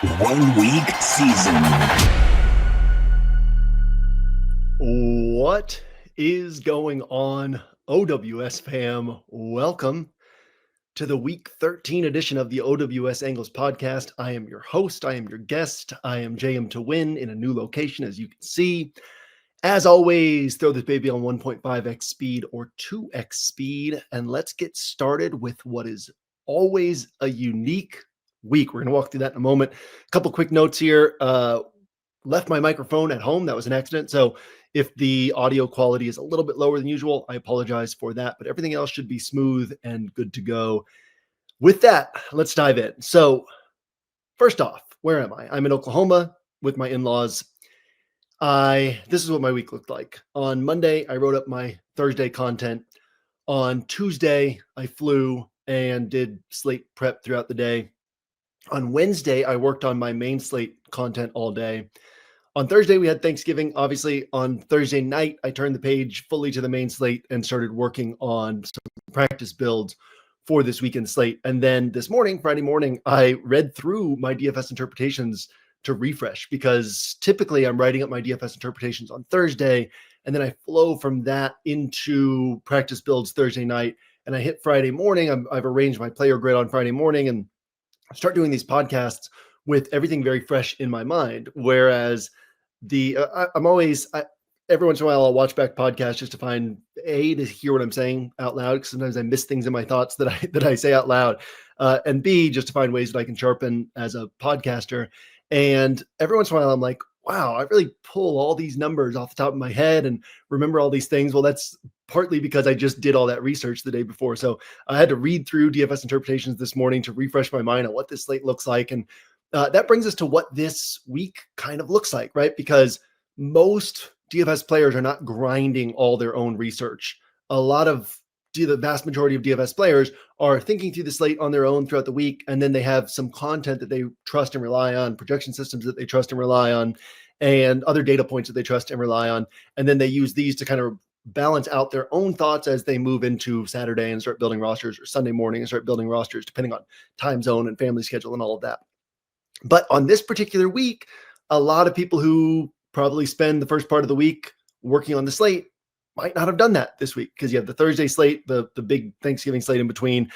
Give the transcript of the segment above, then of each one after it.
1 week season. What is going on, OWS fam? Welcome to the week 13 edition of the OWS Angles podcast. I am your host. I am your guest. I am JMToWin in a new location, as you can see. As always, throw this baby on 1.5x speed or 2x speed, and let's get started with what is always a unique week. We're going to walk through that in a moment. A couple quick notes here. Left my microphone at home. That was an accident. So if the audio quality is a little bit lower than usual, I apologize for that, but everything else should be smooth and good to go. With that, let's dive in. So first off, where am I? I'm in Oklahoma with my in-laws. This is what my week looked like. On Monday, I wrote up my Thursday content. On Tuesday, I flew and did slate prep throughout the day. On Wednesday, I worked on my main slate content all day. On Thursday, we had Thanksgiving. Obviously, on Thursday night, I turned the page fully to the main slate and started working on some practice builds for this weekend slate. And then this morning, Friday morning, I read through my DFS interpretations to refresh, because typically I'm writing up my DFS interpretations on Thursday, and then I flow from that into practice builds Thursday night. And I hit Friday morning. I've arranged my player grid on Friday morning and start doing these podcasts with everything very fresh in my mind. Whereas I'm always, every once in a while, I'll watch back podcasts just to find to hear what I'm saying out loud, because sometimes I miss things in my thoughts that I say out loud, and B, just to find ways that I can sharpen as a podcaster. And every once in a while, I'm like, wow, I really pull all these numbers off the top of my head and remember all these things. Well, that's partly because I just did all that research the day before. So I had to read through DFS interpretations this morning to refresh my mind on what this slate looks like. And that brings us to what this week kind of looks like, right? Because most DFS players are not grinding all their own research. The vast majority of DFS players are thinking through the slate on their own throughout the week, and then they have some content that they trust and rely on, projection systems that they trust and rely on, and other data points that they trust and rely on. And then they use these to kind of balance out their own thoughts as they move into Saturday and start building rosters, or Sunday morning and start building rosters, depending on time zone and family schedule and all of that. But on this particular week, a lot of people who probably spend the first part of the week working on the slate might not have done that this week, because you have the Thursday slate, the big Thanksgiving slate in between.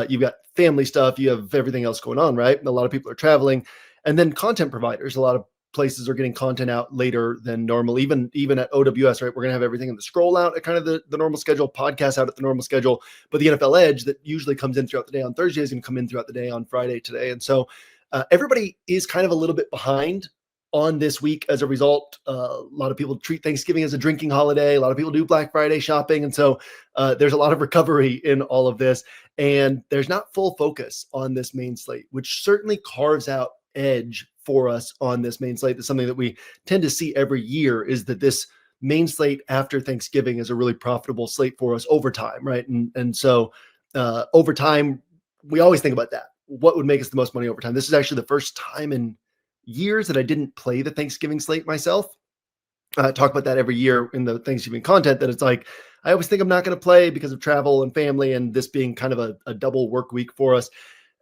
You've got family stuff. You have everything else going on, right? And a lot of people are traveling. And then content providers, a lot of places are getting content out later than normal. Even at OWS, right? We're going to have everything in the scroll out at kind of the normal schedule, podcasts out at the normal schedule. But the NFL Edge that usually comes in throughout the day on Thursday is going to come in throughout the day on Friday today. And so everybody is kind of a little bit behind on this week as a result. A lot of people treat Thanksgiving as a drinking holiday. A lot of people do Black Friday shopping. And so there's a lot of recovery in all of this. And there's not full focus on this main slate, which certainly carves out edge for us on this main slate. That's something that we tend to see every year, is that this main slate after Thanksgiving is a really profitable slate for us over time, right? And so over time, we always think about that. What would make us the most money over time? This is actually the first time in years that I didn't play the Thanksgiving slate myself. I talk about that every year in the Thanksgiving content, that it's like, I always think I'm not going to play because of travel and family, and this being kind of a double work week for us.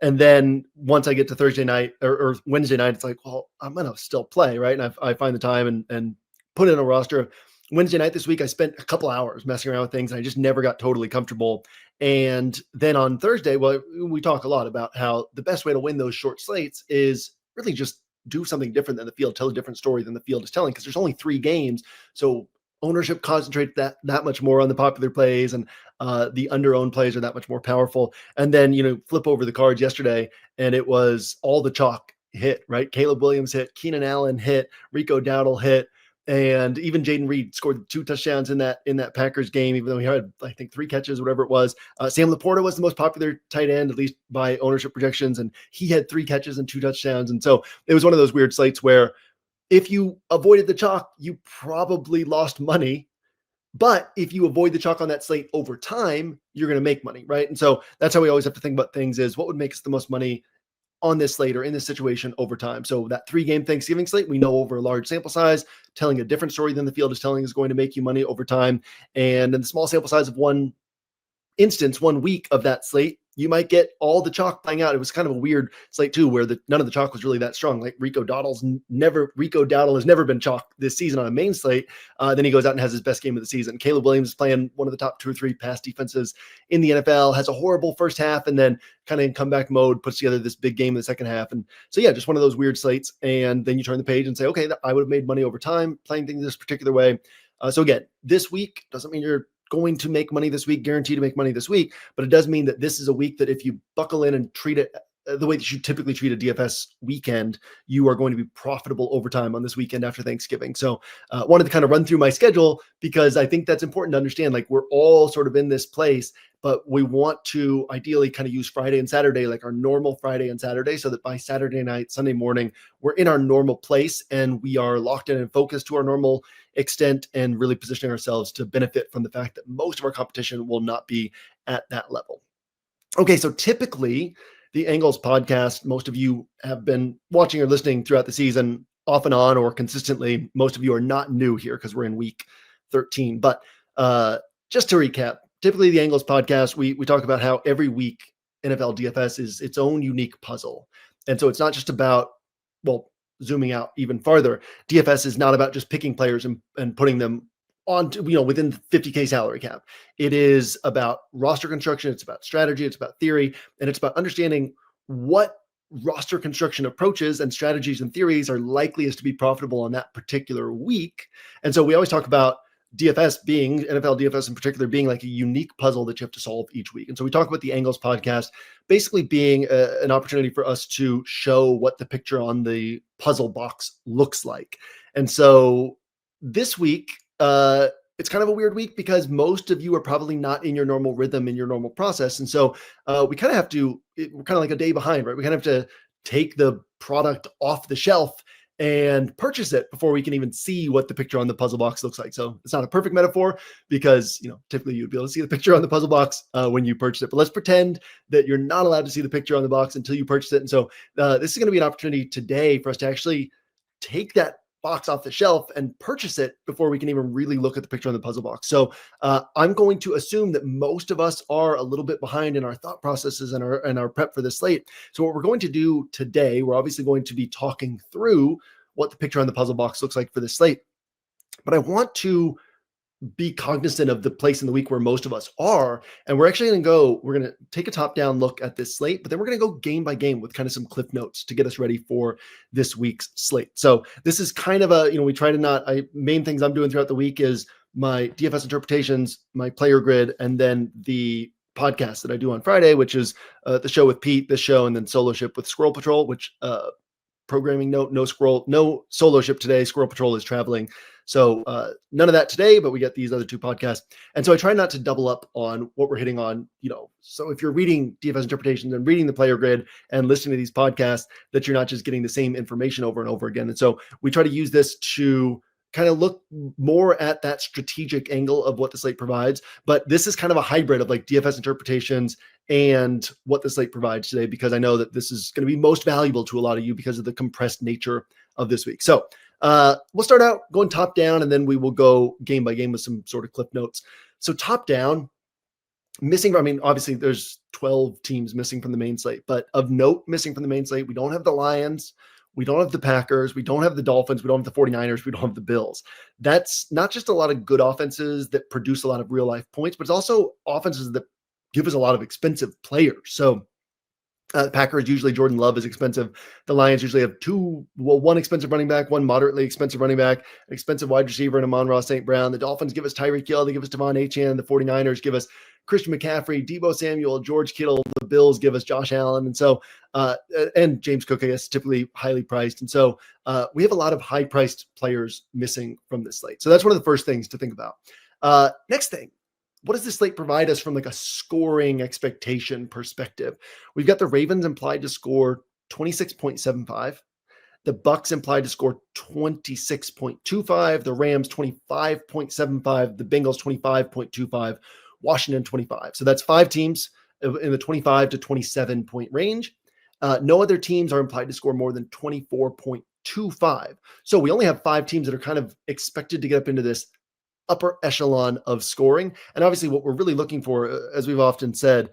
And then once I get to Thursday night or Wednesday night, it's like, well, I'm going to still play, right? And I find the time and put in a roster. Wednesday night this week, I spent a couple hours messing around with things, and I just never got totally comfortable. And then on Thursday, well, we talk a lot about how the best way to win those short slates is really just do something different than the field, tell a different story than the field is telling, because there's only 3 games. So ownership concentrates that much more on the popular plays, and the under-owned plays are that much more powerful. And then, flip over the cards yesterday, and it was all the chalk hit, right? Caleb Williams hit, Keenan Allen hit, Rico Dowdle hit, and even Jaden Reed scored 2 touchdowns in that Packers game, even though he had, I think, 3 catches, whatever it was. Sam Laporta was the most popular tight end, at least by ownership projections, and he had 3 catches and 2 touchdowns. And so it was one of those weird slates where if you avoided the chalk, you probably lost money. But if you avoid the chalk on that slate over time, you're going to make money, right? And so that's how we always have to think about things, is what would make us the most money on this slate or in this situation over time. So that 3-game Thanksgiving slate, we know over a large sample size, telling a different story than the field is telling is going to make you money over time. And in the small sample size of one instance, 1 week of that slate, you might get all the chalk playing out. It was kind of a weird slate too, where none of the chalk was really that strong. Like Rico Dowdle has never been chalk this season on a main slate. Then he goes out and has his best game of the season. Caleb Williams is playing one of the top 2 or 3 pass defenses in the NFL, has a horrible first half, and then kind of in comeback mode, puts together this big game in the second half. And so, yeah, just one of those weird slates. And then you turn the page and say, okay, I would have made money over time playing things this particular way. So again, this week doesn't mean you're going to make money this week, guaranteed to make money this week, but it does mean that this is a week that if you buckle in and treat it the way that you typically treat a DFS weekend, you are going to be profitable over time on this weekend after Thanksgiving. So wanted to kind of run through my schedule because I think that's important to understand. Like, we're all sort of in this place, but we want to ideally kind of use Friday and Saturday, like our normal Friday and Saturday, so that by Saturday night, Sunday morning, we're in our normal place and we are locked in and focused to our normal extent and really positioning ourselves to benefit from the fact that most of our competition will not be at that level. Okay, so typically the Angles podcast, most of you have been watching or listening throughout the season off and on or consistently. Most of you are not new here because we're in week 13. But just to recap, typically the Angles podcast, we talk about how every week NFL DFS is its own unique puzzle. And so it's not just about, well, zooming out even farther, DFS is not about just picking players and putting them on to, within the 50K salary cap. It is about roster construction. It's about strategy. It's about theory. And it's about understanding what roster construction approaches and strategies and theories are likeliest to be profitable on that particular week. And so we always talk about DFS being, NFL DFS in particular, being like a unique puzzle that you have to solve each week. And so we talk about the Angles podcast basically being an opportunity for us to show what the picture on the puzzle box looks like. And so this week, it's kind of a weird week because most of you are probably not in your normal rhythm, in your normal process. And so we kind of have to, we're kind of like a day behind, right? We kind of have to take the product off the shelf and purchase it before we can even see what the picture on the puzzle box looks like. So it's not a perfect metaphor because, typically you'd be able to see the picture on the puzzle box when you purchase it. But let's pretend that you're not allowed to see the picture on the box until you purchase it. And so this is going to be an opportunity today for us to actually take that box off the shelf and purchase it before we can even really look at the picture on the puzzle box. So I'm going to assume that most of us are a little bit behind in our thought processes and our prep for this slate. So what we're going to do today, we're obviously going to be talking through what the picture on the puzzle box looks like for this slate. But I want to be cognizant of the place in the week where most of us are. And we're actually we're going to take a top-down look at this slate, but then we're going to go game by game with kind of some cliff notes to get us ready for this week's slate. So this is kind of we try to main things I'm doing throughout the week is my DFS interpretations, my player grid, and then the podcast that I do on Friday, which is the show with Pete, this show, and then Solo Ship with Squirrel Patrol, which programming note, no Solo Ship today. Squirrel Patrol is traveling. So none of that today, but we get these other 2 podcasts. And so I try not to double up on what we're hitting on, so if you're reading DFS interpretations and reading the player grid and listening to these podcasts, that you're not just getting the same information over and over again. And so we try to use this to kind of look more at that strategic angle of what the slate provides. But this is kind of a hybrid of like DFS interpretations and what the slate provides today, because I know that this is going to be most valuable to a lot of you because of the compressed nature of this week. So we'll start out going top down, and then we will go game by game with some sort of clip notes. So top down, obviously there's 12 teams missing from the main slate, but of note missing from the main slate, we don't have the Lions, we don't have the Packers, we don't have the Dolphins, we don't have the 49ers, we don't have the Bills. That's not just a lot of good offenses that produce a lot of real life points, but it's also offenses that give us a lot of expensive players. So Packers, usually Jordan Love is expensive. The Lions usually have one expensive running back, one moderately expensive running back, an expensive wide receiver, and Amon-Ra St. Brown. The Dolphins give us Tyreek Hill. They give us Devon Achane. The 49ers give us Christian McCaffrey, Deebo Samuel, George Kittle. The Bills give us Josh Allen. And so, and James Cook, I guess, typically highly priced. And so we have a lot of high-priced players missing from this slate. So that's one of the first things to think about. Next thing. What does this slate provide us from like a scoring expectation perspective? We've got the Ravens implied to score 26.75. The Bucks implied to score 26.25. The Rams 25.75. The Bengals 25.25. Washington 25. So that's 5 teams in the 25 to 27 point range. No other teams are implied to score more than 24.25. So we only have 5 teams that are kind of expected to get up into this upper echelon of scoring. And obviously what we're really looking for, as we've often said,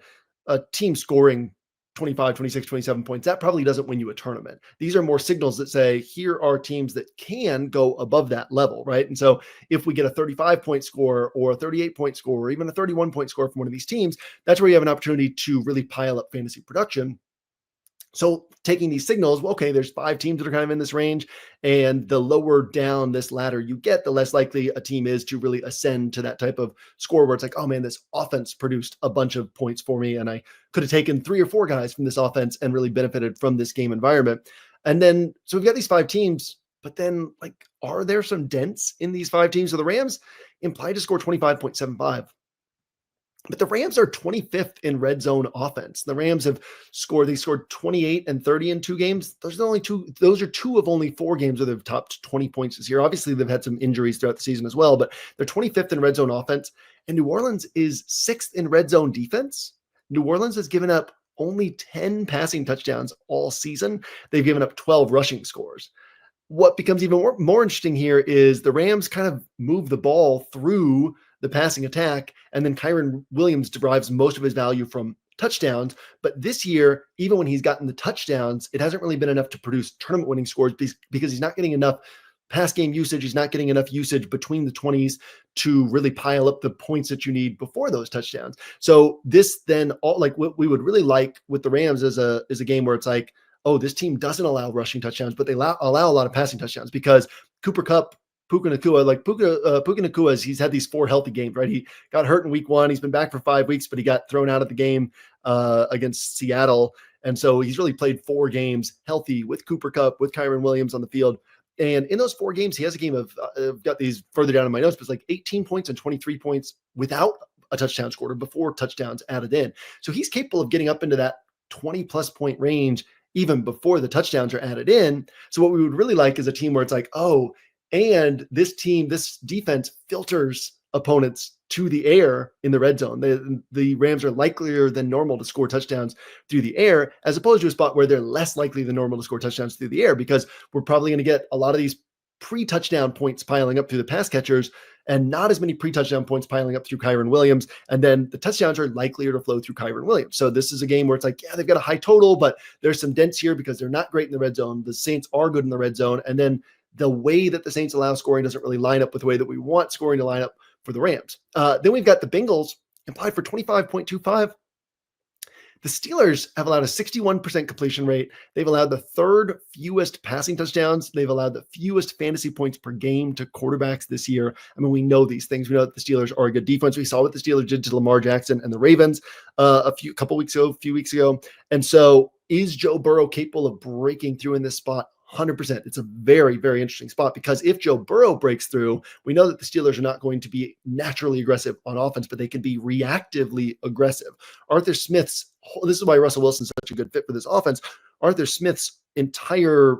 a team scoring 25, 26, 27 points, that probably doesn't win you a tournament. These are more signals that say, here are teams that can go above that level, right? And so if we get a 35-point score or a 38-point score or even a 31-point score from one of these teams, that's where you have an opportunity to really pile up fantasy production. So taking these signals, well, okay, there's 5 teams that are kind of in this range, and the lower down this ladder you get, the less likely a team is to really ascend to that type of score where it's like, oh man, this offense produced a bunch of points for me, and I could have taken 3 or 4 guys from this offense and really benefited from this game environment. And then, so we've got these 5 teams, but then like, are there some dents in these 5 teams? So the Rams implied to score 25.75. But the Rams are 25th in red zone offense. The Rams have they scored 28 and 30 in 2 games. Those are 2 of only 4 games where they've topped 20 points this year. Obviously, they've had some injuries throughout the season as well, but they're 25th in red zone offense. And New Orleans is 6th in red zone defense. New Orleans has given up only 10 passing touchdowns all season. They've given up 12 rushing scores. What becomes even more interesting here is the Rams kind of move the ball through the passing attack, and then Kyren Williams derives most of his value from touchdowns. But this year, even when he's gotten the touchdowns, it hasn't really been enough to produce tournament winning scores because he's not getting enough pass game usage. He's not getting enough usage between the 20s to really pile up the points that you need before those touchdowns. So this then, like what we would really like with the Rams is a game where it's like, oh, this team doesn't allow rushing touchdowns, but they allow a lot of passing touchdowns, because Cooper Kupp, Puka Nacua, he's had these 4 healthy games, right? He got hurt in week 1. He's been back for 5 weeks, but he got thrown out of the game against Seattle. And so he's really played 4 games healthy with Cooper Kupp, with Kyren Williams on the field. And in those 4 games, he has a game of, I've got these further down in my notes, but it's like 18 points and 23 points without a touchdown scored or before touchdowns added in. So he's capable of getting up into that 20 plus point range even before the touchdowns are added in. So what we would really like is a team where it's like, oh, and this defense filters opponents to the air in the red zone. The Rams are likelier than normal to score touchdowns through the air, as opposed to a spot where they're less likely than normal to score touchdowns through the air, because we're probably going to get a lot of these pre-touchdown points piling up through the pass catchers and not as many pre-touchdown points piling up through Kyren Williams. And then the touchdowns are likelier to flow through Kyren Williams. So this is a game where it's like, yeah, they've got a high total, but there's some dents here because they're not great in the red zone. The Saints are good in the red zone. And then the way that the Saints allow scoring doesn't really line up with the way that we want scoring to line up for the Rams. Then we've got the Bengals implied for 25.25. The Steelers have allowed a 61% completion rate. They've allowed the 3rd fewest passing touchdowns. They've allowed the fewest fantasy points per game to quarterbacks this year. I mean, we know these things. We know that the Steelers are a good defense. We saw what the Steelers did to Lamar Jackson and the Ravens a few weeks ago. And so is Joe Burrow capable of breaking through in this spot? 100%. It's a very, very interesting spot, because if Joe Burrow breaks through, we know that the Steelers are not going to be naturally aggressive on offense, but they can be reactively aggressive. This is why Russell Wilson's such a good fit for this offense. Arthur Smith's entire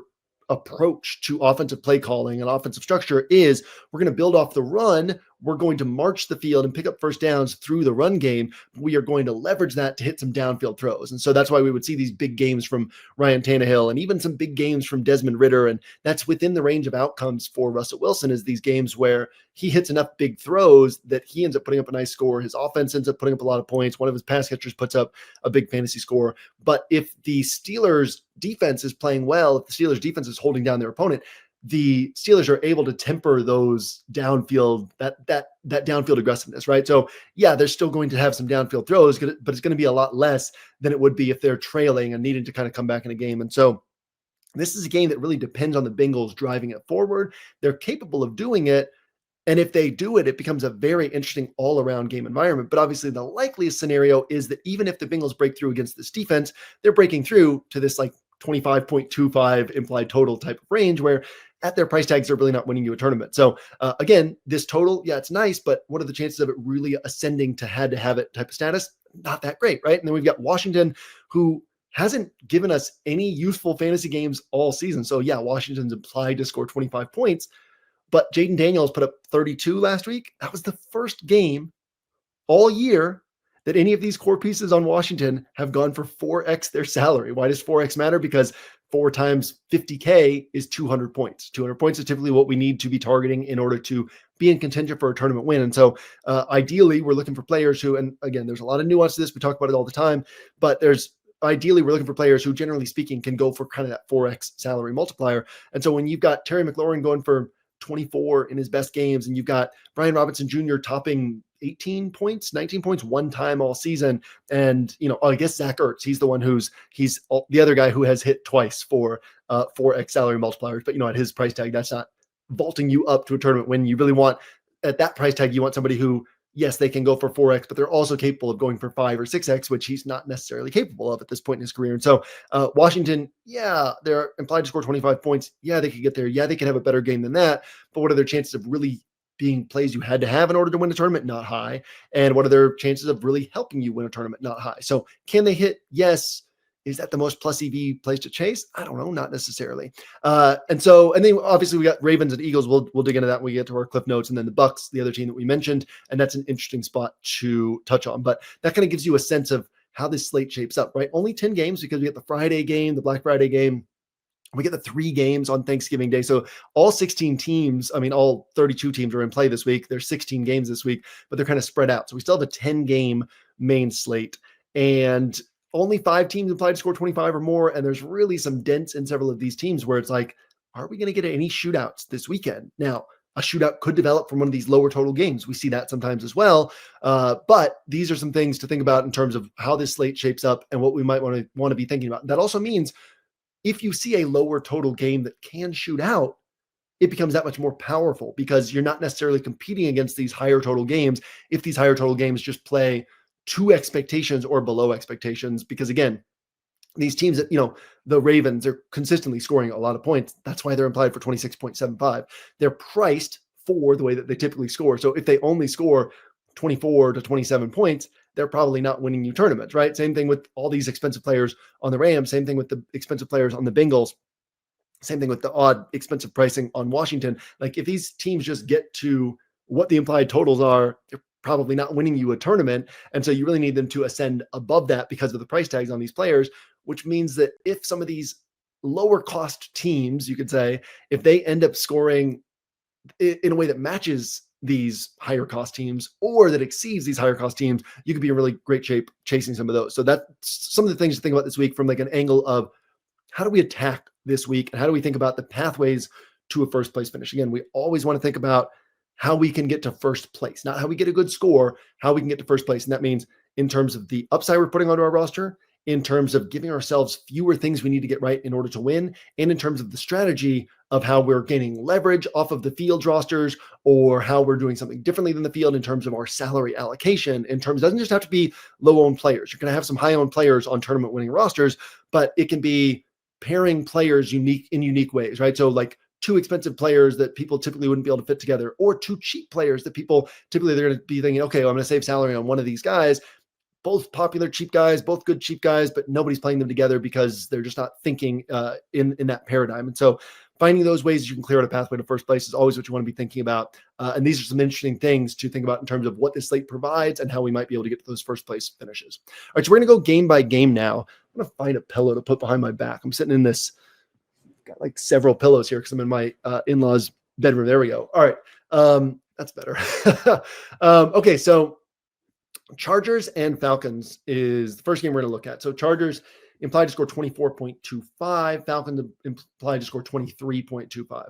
approach to offensive play calling and offensive structure is, we're going to build off the run. We're going to march the field and pick up first downs through the run game. We are going to leverage that to hit some downfield throws. And so that's why we would see these big games from Ryan Tannehill and even some big games from Desmond Ridder. And that's within the range of outcomes for Russell Wilson, is these games where he hits enough big throws that he ends up putting up a nice score. His offense ends up putting up a lot of points. One of his pass catchers puts up a big fantasy score. But if the Steelers defense is playing well, if the Steelers defense is holding down their opponent, the Steelers are able to temper those downfield, that downfield aggressiveness, right? So yeah, they're still going to have some downfield throws, but it's going to be a lot less than it would be if they're trailing and needing to kind of come back in a game. And so this is a game that really depends on the Bengals driving it forward. They're capable of doing it. And if they do it, it becomes a very interesting all-around game environment. But obviously the likeliest scenario is that even if the Bengals break through against this defense, they're breaking through to this like 25.25 implied total type of range, where at their price tags, they're really not winning you a tournament. So again, this total, yeah, it's nice, but what are the chances of it really ascending to had to have it type of status? Not that great, right? And then we've got Washington, who hasn't given us any useful fantasy games all season. So yeah, Washington's implied to score 25 points, but Jaden Daniels put up 32 last week. That was the first game all year that any of these core pieces on Washington have gone for 4x their salary. Why does 4x matter? Because 4 times 50K is 200 points. 200 points is typically what we need to be targeting in order to be in contention for a tournament win. And so ideally, we're looking for players who, and again, there's a lot of nuance to this. We talk about it all the time, but ideally, we're looking for players who, generally speaking, can go for kind of that 4x salary multiplier. And so when you've got Terry McLaurin going for 24 in his best games, and you've got Brian Robinson Jr. topping 18 points, 19 points one time all season. And, I guess Zach Ertz, he's the one he's the other guy who has hit twice for 4x salary multipliers. But, at his price tag, that's not vaulting you up to a tournament win. You really want, at that price tag, you want somebody who, yes, they can go for 4x, but they're also capable of going for 5 or 6x, which he's not necessarily capable of at this point in his career. And so Washington, they're implied to score 25 points. Yeah, they could get there. Yeah, they could have a better game than that. But what are their chances of really being plays you had to have in order to win a tournament? Not high. And what are their chances of really helping you win a tournament? Not high. So can they hit? Yes. Is that the most plus EV place to chase? I don't know, not necessarily. And then obviously we got Ravens and Eagles. We'll dig into that when we get to our cliff notes, and then the Bucks, the other team that we mentioned, and that's an interesting spot to touch on. But that kind of gives you a sense of how this slate shapes up, right? Only 10 games because we get the Friday game, the Black Friday game. We get the 3 games on Thanksgiving Day. So all 16 teams, all 32 teams are in play this week. There's 16 games this week, but they're kind of spread out. So we still have a 10-game main slate, and only 5 teams implied to score 25 or more. And there's really some dents in several of these teams where it's like, are we going to get any shootouts this weekend? Now, a shootout could develop from one of these lower total games. We see that sometimes as well. But these are some things to think about in terms of how this slate shapes up and what we might want to be thinking about. That also means if you see a lower total game that can shoot out, it becomes that much more powerful because you're not necessarily competing against these higher total games if these higher total games just play to expectations or below expectations. Because again, these teams that, the Ravens are consistently scoring a lot of points. That's why they're implied for 26.75. They're priced for the way that they typically score. So if they only score 24 to 27 points, they're probably not winning you tournaments, right? Same thing with all these expensive players on the Rams. Same thing with the expensive players on the Bengals. Same thing with the odd expensive pricing on Washington. Like if these teams just get to what the implied totals are, they're probably not winning you a tournament. And so you really need them to ascend above that because of the price tags on these players, which means that if some of these lower cost teams, you could say, if they end up scoring in a way that matches these higher cost teams or that exceeds these higher cost teams, you could be in really great shape chasing some of those. So that's some of the things to think about this week from like an angle of how do we attack this week and how do we think about the pathways to a first place finish? Again, we always want to think about how we can get to first place, not how we get a good score, how we can get to first place. And that means in terms of the upside we're putting onto our roster, in terms of giving ourselves fewer things we need to get right in order to win, and in terms of the strategy of how we're gaining leverage off of the field's rosters or how we're doing something differently than the field in terms of our salary allocation. In terms, it doesn't just have to be low-owned players. You're going to have some high-owned players on tournament winning rosters, but it can be pairing players in unique ways, right? So like 2 expensive players that people typically wouldn't be able to fit together, or 2 cheap players that people typically they're going to be thinking, okay, well, I'm going to save salary on one of these guys. Both popular cheap guys, both good cheap guys, but nobody's playing them together because they're just not thinking in that paradigm. And so finding those ways you can clear out a pathway to first place is always what you want to be thinking about. And these are some interesting things to think about in terms of what this slate provides and how we might be able to get to those first place finishes. All right, so we're going to go game by game now. I'm going to find a pillow to put behind my back. I'm sitting in this, got like several pillows here because I'm in my in-laws bedroom. There we go. All right. That's better. Okay. So Chargers and Falcons is the first game we're going to look at. So Chargers implied to score 24.25. Falcons implied to score 23.25.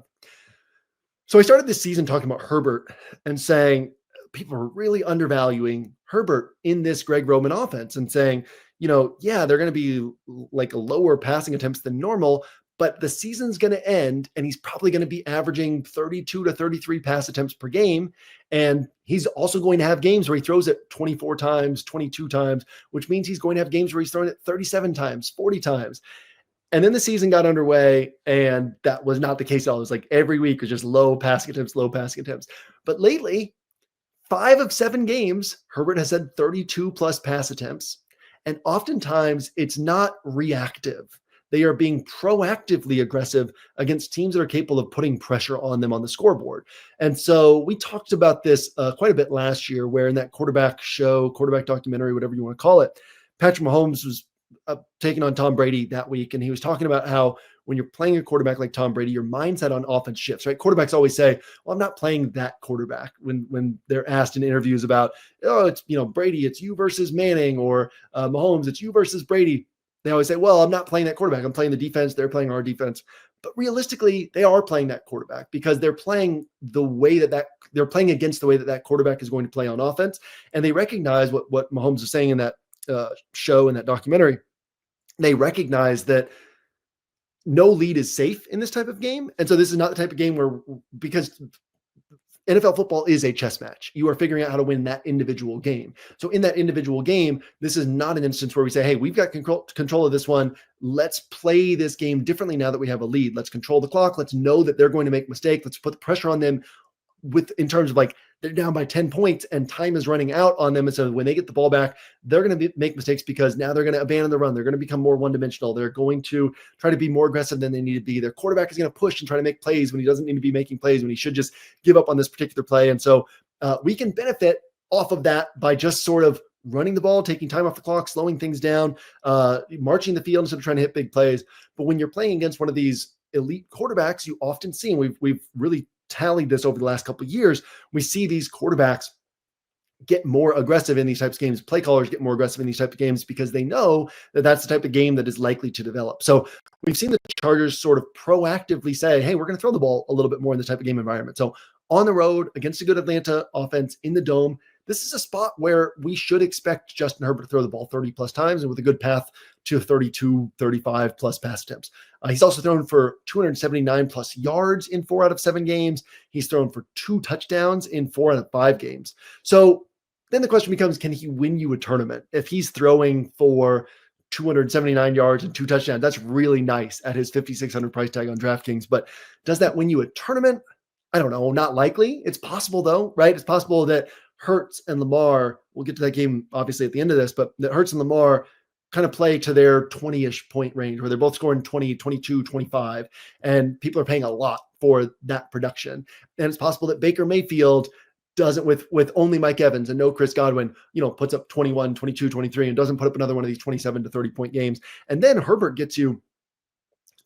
So I started this season talking about Herbert and saying people are really undervaluing Herbert in this Greg Roman offense and saying, they're going to be like a lower passing attempts than normal, but the season's going to end and he's probably going to be averaging 32 to 33 pass attempts per game. And he's also going to have games where he throws it 24 times, 22 times, which means he's going to have games where he's throwing it 37 times, 40 times. And then the season got underway and that was not the case at all. It was like every week was just low passing attempts. But lately, 5 of 7 games, Herbert has had 32 plus pass attempts. And oftentimes it's not reactive. They are being proactively aggressive against teams that are capable of putting pressure on them on the scoreboard. And so we talked about this quite a bit last year, where in that quarterback documentary, whatever you want to call it, Patrick Mahomes was taking on Tom Brady that week. And he was talking about how when you're playing a quarterback like Tom Brady, your mindset on offense shifts, right? Quarterbacks always say, well, I'm not playing that quarterback when they're asked in interviews about, oh, it's, Brady, it's you versus Manning, or Mahomes, it's you versus Brady. They always say, well, I'm not playing that quarterback. I'm playing the defense. They're playing our defense. But realistically, they are playing that quarterback because they're playing the way they're playing against the way that quarterback is going to play on offense. And they recognize what Mahomes is saying in that show, in that documentary. They recognize that no lead is safe in this type of game. And so this is not the type of game because NFL football is a chess match. You are figuring out how to win that individual game. So in that individual game, this is not an instance where we say, hey, we've got control of this one. Let's play this game differently now that we have a lead. Let's control the clock. Let's know that they're going to make mistakes. Let's put the pressure on them in terms of like they're down by 10 points and time is running out on them. And so when they get the ball back, they're going to make mistakes because now they're going to abandon the run. They're going to become more one-dimensional. They're going to try to be more aggressive than they need to be. Their quarterback is going to push and try to make plays when he doesn't need to be making plays, when he should just give up on this particular play. And so we can benefit off of that by just sort of running the ball, taking time off the clock, slowing things down, marching the field instead of trying to hit big plays. But when you're playing against one of these elite quarterbacks, you often see, and we've really tallied this over the last couple of years, we see these quarterbacks get more aggressive in these types of games. Play callers get more aggressive in these types of games because they know that that's the type of game that is likely to develop. So we've seen the Chargers sort of proactively say, hey, we're going to throw the ball a little bit more in this type of game environment. So on the road against a good Atlanta offense in the dome, this is a spot where we should expect Justin Herbert to throw the ball 30 plus times and with a good path to 32, 35 plus pass attempts. He's also thrown for 279 plus yards in 4 out of 7 games. He's thrown for 2 touchdowns in 4 out of 5 games. So then the question becomes, can he win you a tournament? If he's throwing for 279 yards and 2 touchdowns, that's really nice at his 5,600 price tag on DraftKings. But does that win you a tournament? I don't know. Not likely. It's possible though, right? It's possible that Hurts and Lamar, we'll get to that game obviously at the end of this, but that Hurts and Lamar kind of play to their 20-ish point range where they're both scoring 20, 22, 25, and people are paying a lot for that production. And it's possible that Baker Mayfield doesn't, with only Mike Evans and no Chris Godwin, puts up 21, 22, 23, and doesn't put up another one of these 27 to 30 point games. And then Herbert gets you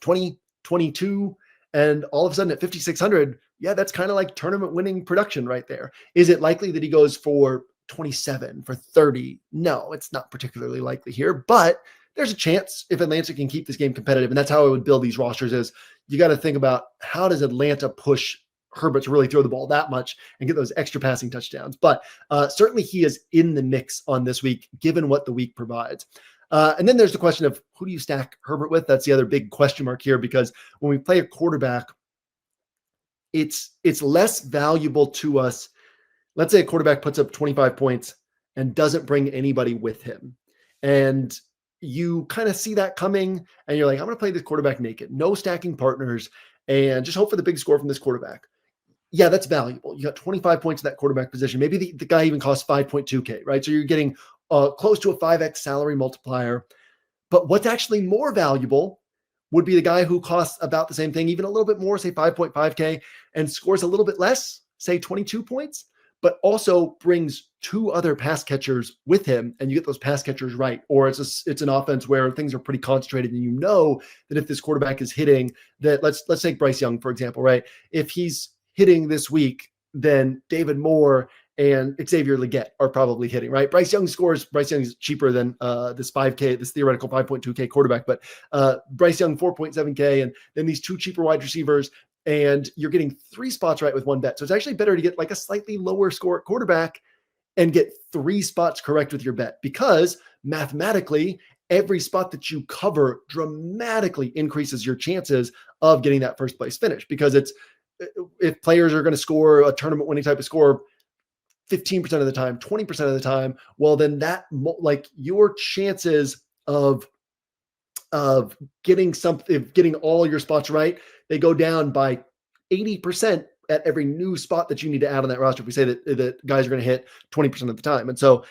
20, 22, and all of a sudden at 5,600, yeah, that's kind of like tournament winning production right there. Is it likely that he goes for 27, for 30? No, it's not particularly likely here, but there's a chance if Atlanta can keep this game competitive. And that's how I would build these rosters is you got to think about how does Atlanta push Herbert to really throw the ball that much and get those extra passing touchdowns. But certainly he is in the mix on this week, given what the week provides. And then there's the question of who do you stack Herbert with? That's the other big question mark here, because when we play a quarterback, it's less valuable to us. Let's say a quarterback puts up 25 points and doesn't bring anybody with him. And you kind of see that coming and you're like, I'm going to play this quarterback naked, no stacking partners, and just hope for the big score from this quarterback. Yeah, that's valuable. You got 25 points in that quarterback position. Maybe the guy even costs 5.2K, right? So you're getting close to a 5X salary multiplier. But what's actually more valuable would be the guy who costs about the same thing, even a little bit more, say 5.5K, and scores a little bit less, say 22 points, but also brings 2 other pass catchers with him, and you get those pass catchers right. Or it's an offense where things are pretty concentrated, and you know that if this quarterback is hitting, that let's take Bryce Young, for example, right? If he's hitting this week, then David Moore and Xavier Legette are probably hitting, right? Bryce Young is cheaper than this theoretical 5.2K quarterback, but Bryce Young 4.7K, and then these 2 cheaper wide receivers, and you're getting 3 spots right with 1 bet. So it's actually better to get like a slightly lower score at quarterback and get 3 spots correct with your bet, because mathematically, every spot that you cover dramatically increases your chances of getting that first place finish, because if players are going to score a tournament winning type of score 15% of the time, 20% of the time, well, then that, like, your chances of getting all your spots right, they go down by 80% at every new spot that you need to add on that roster. If we say that guys are going to hit 20% of the time. And so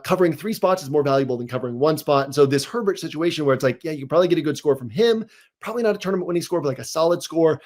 covering 3 spots is more valuable than covering 1 spot. And so this Herbert situation where it's like, yeah, you probably get a good score from him, probably not a tournament winning score, but like a solid score.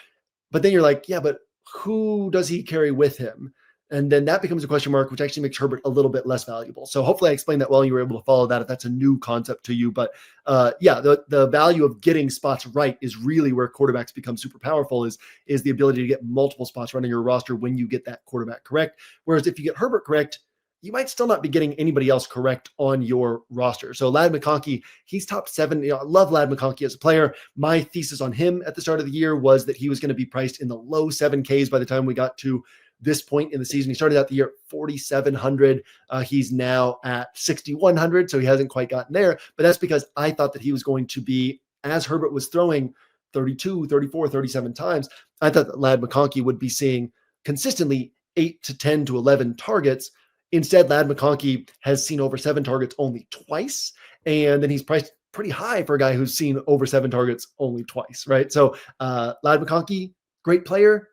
But then you're like, yeah, but who does he carry with him? And then that becomes a question mark, which actually makes Herbert a little bit less valuable. So hopefully I explained that well. You were able to follow that if that's a new concept to you. But the value of getting spots right is really where quarterbacks become super powerful, is the ability to get multiple spots running your roster when you get that quarterback correct. Whereas if you get Herbert correct, you might still not be getting anybody else correct on your roster. So Ladd McConkey, he's top 7. I love Ladd McConkey as a player. My thesis on him at the start of the year was that he was going to be priced in the low 7Ks by the time we got to this point in the season. He started out the year at 4,700. He's now at 6,100, so he hasn't quite gotten there. But that's because I thought that he was going to be, as Herbert was throwing 32, 34, 37 times, I thought that Ladd McConkey would be seeing consistently 8 to 10 to 11 targets. Instead, Ladd McConkey has seen over 7 targets only twice, and then he's priced pretty high for a guy who's seen over 7 targets only twice, right? So Ladd McConkey, great player,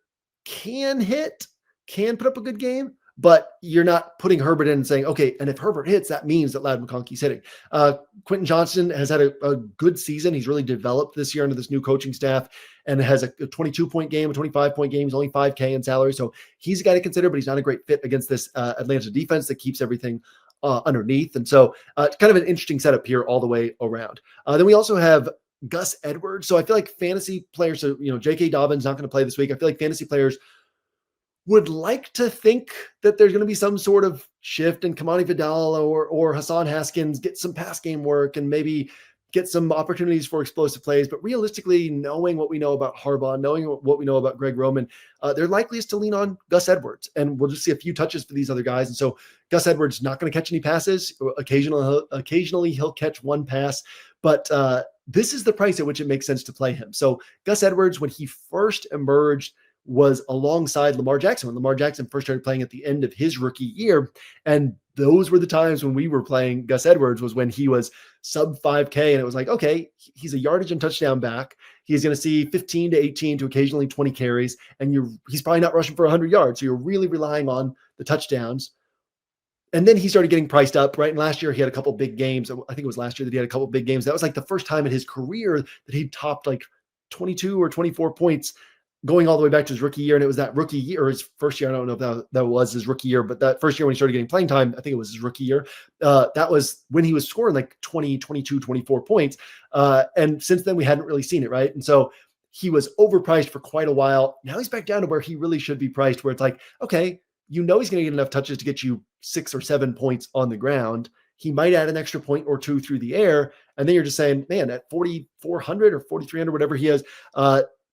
can put up a good game, but you're not putting Herbert in and saying, okay, and if Herbert hits, that means that Ladd McConkey's hitting. Quentin Johnston has had a good season. He's really developed this year under this new coaching staff and has a 22-point game, a 25-point game. He's only $5K in salary. So he's a guy to consider, but he's not a great fit against this Atlanta defense that keeps everything underneath. And so it's kind of an interesting setup here all the way around. Then we also have Gus Edwards. So I feel like fantasy players, so, J.K. Dobbins not going to play this week. I feel like fantasy players would like to think that there's going to be some sort of shift, and Kamani Vidal or Hassan Haskins get some pass game work and maybe get some opportunities for explosive plays. But realistically, knowing what we know about Harbaugh, knowing what we know about Greg Roman, they're likeliest to lean on Gus Edwards. And we'll just see a few touches for these other guys. And so Gus Edwards not going to catch any passes. Occasionally he'll catch one pass. But this is the price at which it makes sense to play him. So Gus Edwards, when he first emerged, was alongside Lamar Jackson when Lamar Jackson first started playing at the end of his rookie year. And those were the times when we were playing Gus Edwards, was when he was sub 5K. And it was like, okay, he's a yardage and touchdown back. He's going to see 15 to 18 to occasionally 20 carries. And he's probably not rushing for 100 yards. So you're really relying on the touchdowns. And then he started getting priced up, right? And last year he had a couple big games. I think it was last year that he had a couple big games. That was like the first time in his career that he topped like 22 or 24 points going all the way back to his rookie year. And it was that rookie year, or his first year. I don't know if that was his rookie year, but that first year when he started getting playing time, I think it was his rookie year. That was when he was scoring like 20, 22, 24 points. And since then we hadn't really seen it, right? And so he was overpriced for quite a while. Now he's back down to where he really should be priced, where it's like, okay, he's going to get enough touches to get you 6 or 7 points on the ground. He might add an extra point or two through the air. And then you're just saying, man, at 4,400 or 4,300, whatever he is,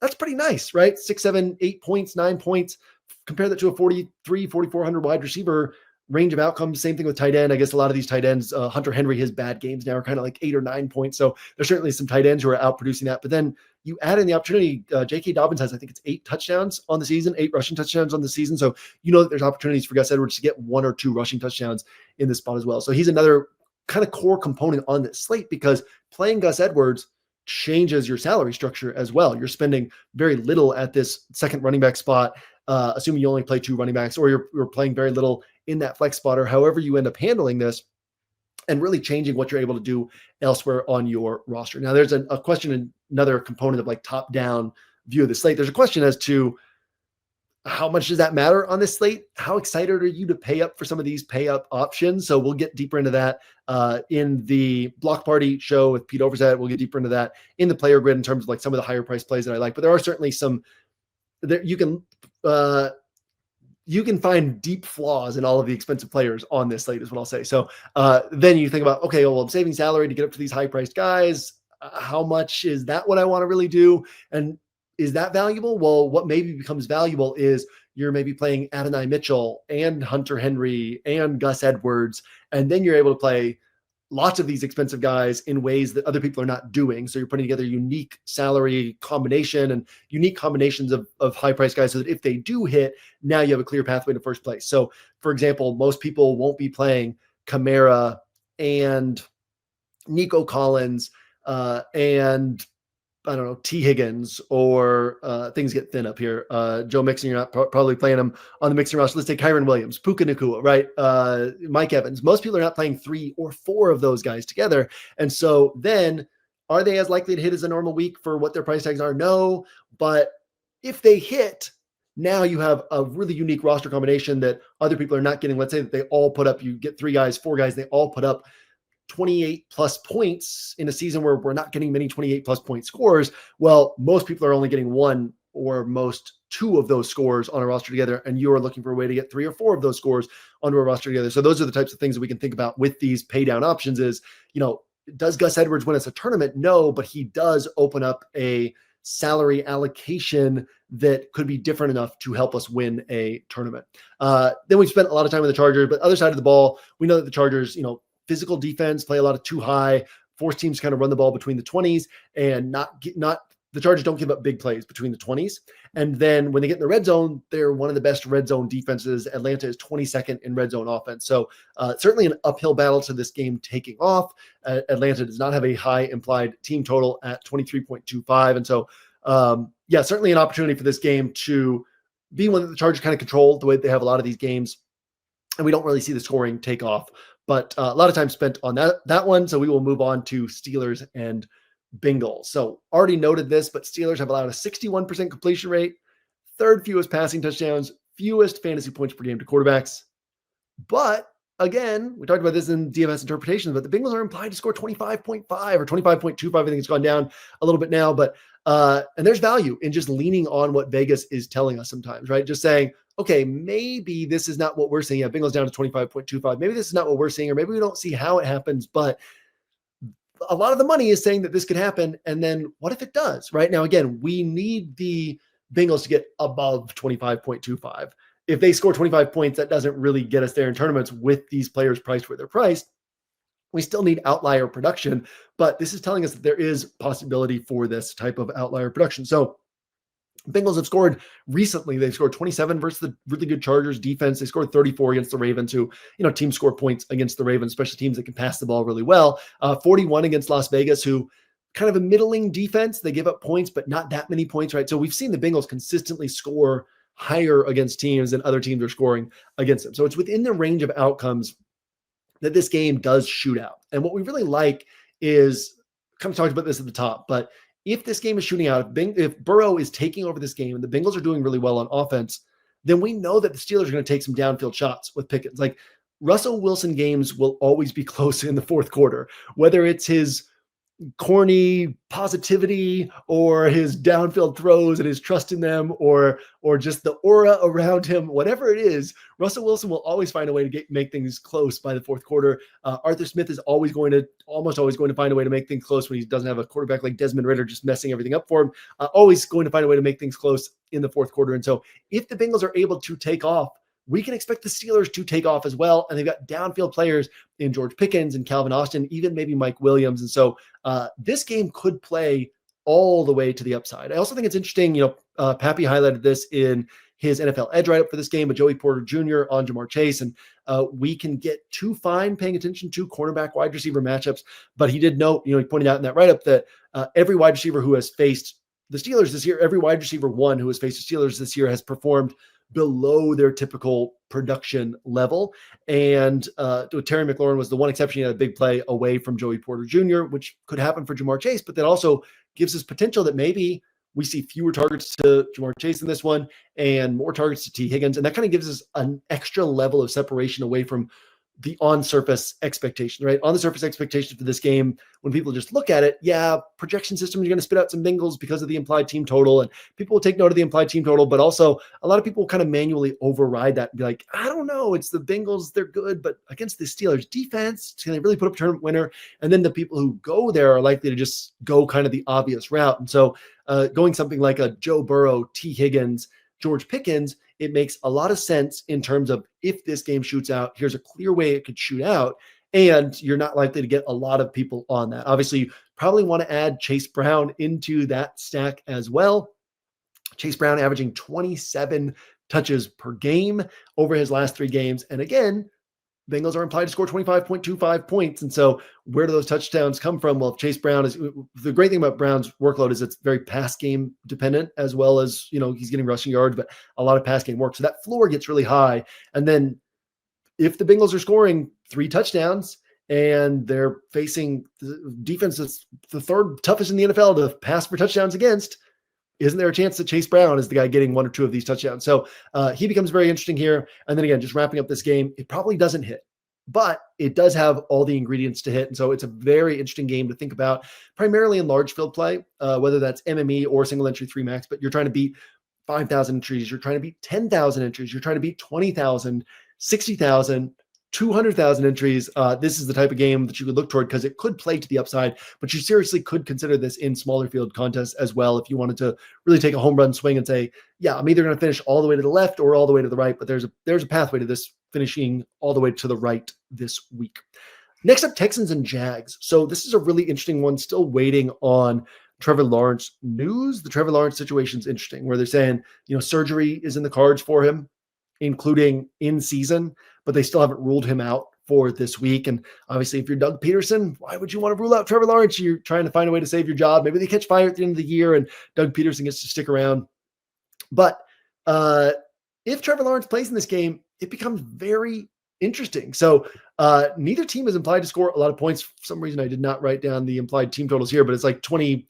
that's pretty nice, right? 6, 7, 8 points, 9 points. Compare that to a 4,400 wide receiver range of outcomes. Same thing with tight end. I guess a lot of these tight ends, Hunter Henry, his bad games now are kind of like 8 or 9 points. So there's certainly some tight ends who are out producing that. But then you add in the opportunity. J.K. Dobbins has, I think it's 8 touchdowns on the season, 8 rushing touchdowns on the season. So that there's opportunities for Gus Edwards to get 1 or 2 rushing touchdowns in this spot as well. So he's another kind of core component on this slate, because playing Gus Edwards changes your salary structure as well. You're spending very little at this second running back spot, assuming you only play 2 running backs, or you're playing very little in that flex spot, or however you end up handling this, and really changing what you're able to do elsewhere on your roster. Now, there's a question, another component of like top-down view of the slate. There's a question as to how much does that matter on this slate? How excited are you to pay up for some of these pay up options? So we'll get deeper into that in the Block Party show with Pete Overzet. We'll get deeper into that in the player grid in terms of like some of the higher price plays that I like. But there are certainly some that you can find deep flaws in all of the expensive players on this slate, is what I'll say. So then you think about, okay, well, I'm saving salary to get up to these high priced guys. How much is that what I want to really do? And is that valuable? Well, what maybe becomes valuable is you're maybe playing Adonai Mitchell and Hunter Henry and Gus Edwards, and then you're able to play lots of these expensive guys in ways that other people are not doing. So you're putting together unique salary combination and unique combinations of high-priced guys so that if they do hit, now you have a clear pathway to first place. So, for example, most people won't be playing Kamara and Nico Collins and I don't know, T. Higgins, or things get thin up here. Joe Mixon, you're not probably playing him on the Mixon roster. Let's take Kyron Williams, Puka Nacua, right? Mike Evans. Most people are not playing 3 or 4 of those guys together. And so then are they as likely to hit as a normal week for what their price tags are? No. But if they hit, Now you have a really unique roster combination that other people are not getting. Let's say that they all put up, you get 3 guys, 4 guys, they all put up 28 plus points in a season where we're not getting many 28 plus point scores. Well, most people are only getting 1 or most 2 of those scores on a roster together, and you are looking for a way to get 3 or 4 of those scores onto a roster together. So those are the types of things that we can think about with these pay down options is, does Gus Edwards win us a tournament? No, but he does open up a salary allocation that could be different enough to help us win a tournament. Then we spent a lot of time with the Chargers, but other side of the ball, we know that the Chargers, physical defense, play a lot of too high, force teams to kind of run the ball between the 20s and not the Chargers don't give up big plays between the 20s. And then when they get in the red zone, they're one of the best red zone defenses. Atlanta is 22nd in red zone offense. So certainly an uphill battle to this game taking off. Atlanta does not have a high implied team total at 23.25. And so, certainly an opportunity for this game to be one that the Chargers kind of control the way they have a lot of these games. And we don't really see the scoring take off. But a lot of time spent on that one. So we will move on to Steelers and Bengals. So already noted this, but Steelers have allowed a 61% completion rate, 3rd fewest passing touchdowns, fewest fantasy points per game to quarterbacks. But again, we talked about this in DFS interpretations, but the Bengals are implied to score 25.5 or 25.25. I think it's gone down a little bit now, but and there's value in just leaning on what Vegas is telling us sometimes, right? Just saying, okay, maybe this is not what we're seeing. Yeah, Bengals down to 25.25. Maybe this is not what we're seeing, or maybe we don't see how it happens, but a lot of the money is saying that this could happen. And then what if it does, right? Now, again, we need the Bengals to get above 25.25. If they score 25 points, that doesn't really get us there in tournaments with these players priced where they're priced. We still need outlier production, but this is telling us that there is possibility for this type of outlier production. So Bengals have scored recently. They've scored 27 versus the really good Chargers defense. They scored 34 against the Ravens, who, teams score points against the Ravens, especially teams that can pass the ball really well. 41 against Las Vegas, who kind of a middling defense. They give up points, but not that many points, right? So we've seen the Bengals consistently score higher against teams than other teams are scoring against them. So it's within the range of outcomes that this game does shoot out. And what we really like is, kind of talked about this at the top, but if this game is shooting out, if Burrow is taking over this game and the Bengals are doing really well on offense, then we know that the Steelers are going to take some downfield shots with Pickens. Like Russell Wilson games will always be close in the 4th quarter, whether it's his corny positivity or his downfield throws and his trust in them or just the aura around him, whatever it is, Russell Wilson will always find a way to make things close by the 4th quarter. Arthur Smith is almost always going to find a way to make things close when he doesn't have a quarterback like Desmond Ridder just messing everything up for him. Always going to find a way to make things close in the 4th quarter. And so if the Bengals are able to take off, we can expect the Steelers to take off as well. And they've got downfield players in George Pickens and Calvin Austin, even maybe Mike Williams. And so this game could play all the way to the upside. I also think it's interesting, Pappy highlighted this in his NFL Edge write-up for this game with Joey Porter Jr. on Jamar Chase. And we can get too fine paying attention to cornerback wide receiver matchups. But he did note, he pointed out in that write-up that every wide receiver who has faced the Steelers this year, every wide receiver one who has faced the Steelers this year has performed below their typical production level. And Terry McLaurin was the one exception. He had a big play away from Joey Porter Jr., which could happen for Jamar Chase, but that also gives us potential that maybe we see fewer targets to Jamar Chase in this one and more targets to T. Higgins. And that kind of gives us an extra level of separation away from the on-surface expectation, right? On-the-surface expectation for this game, when people just look at it, projection systems are going to spit out some Bengals because of the implied team total, and people will take note of the implied team total, but also a lot of people will kind of manually override that and be like, I don't know, it's the Bengals, they're good, but against the Steelers defense, can they really put up a tournament winner? And then the people who go there are likely to just go kind of the obvious route. And so going something like a Joe Burrow, T. Higgins, George Pickens, it makes a lot of sense in terms of if this game shoots out, here's a clear way it could shoot out, and you're not likely to get a lot of people on that. Obviously, you probably want to add Chase Brown into that stack as well. Chase Brown averaging 27 touches per game over his last 3 games. And again, Bengals are implied to score 25.25 points. And so where do those touchdowns come from? Well, if Chase Brown is the great thing about Brown's workload is it's very pass game dependent, as well as, he's getting rushing yards, but a lot of pass game work. So that floor gets really high. And then if the Bengals are scoring 3 touchdowns and they're facing the defense that's the 3rd toughest in the NFL to pass for touchdowns against, isn't there a chance that Chase Brown is the guy getting one or two of these touchdowns? So he becomes very interesting here. And then again, just wrapping up this game, it probably doesn't hit, but it does have all the ingredients to hit. And so it's a very interesting game to think about, primarily in large field play, whether that's MME or single entry 3 max, but you're trying to beat 5,000 entries, you're trying to beat 10,000 entries, you're trying to beat 20,000, 60,000, 200,000 entries. This is the type of game that you could look toward because it could play to the upside, but you seriously could consider this in smaller field contests as well if you wanted to really take a home run swing and say, yeah, I'm either going to finish all the way to the left or all the way to the right, but there's a pathway to this finishing all the way to the right this week. Next up, Texans and Jags. So this is a really interesting one, still waiting on Trevor Lawrence news. The Trevor Lawrence situation is interesting, where they're saying, surgery is in the cards for him, including in season, but they still haven't ruled him out for this week. And obviously, if you're Doug Peterson, why would you want to rule out Trevor Lawrence? You're trying to find a way to save your job. Maybe they catch fire at the end of the year and Doug Peterson gets to stick around. But if Trevor Lawrence plays in this game, it becomes very interesting. So neither team is implied to score a lot of points. For some reason, I did not write down the implied team totals here, but it's like 20.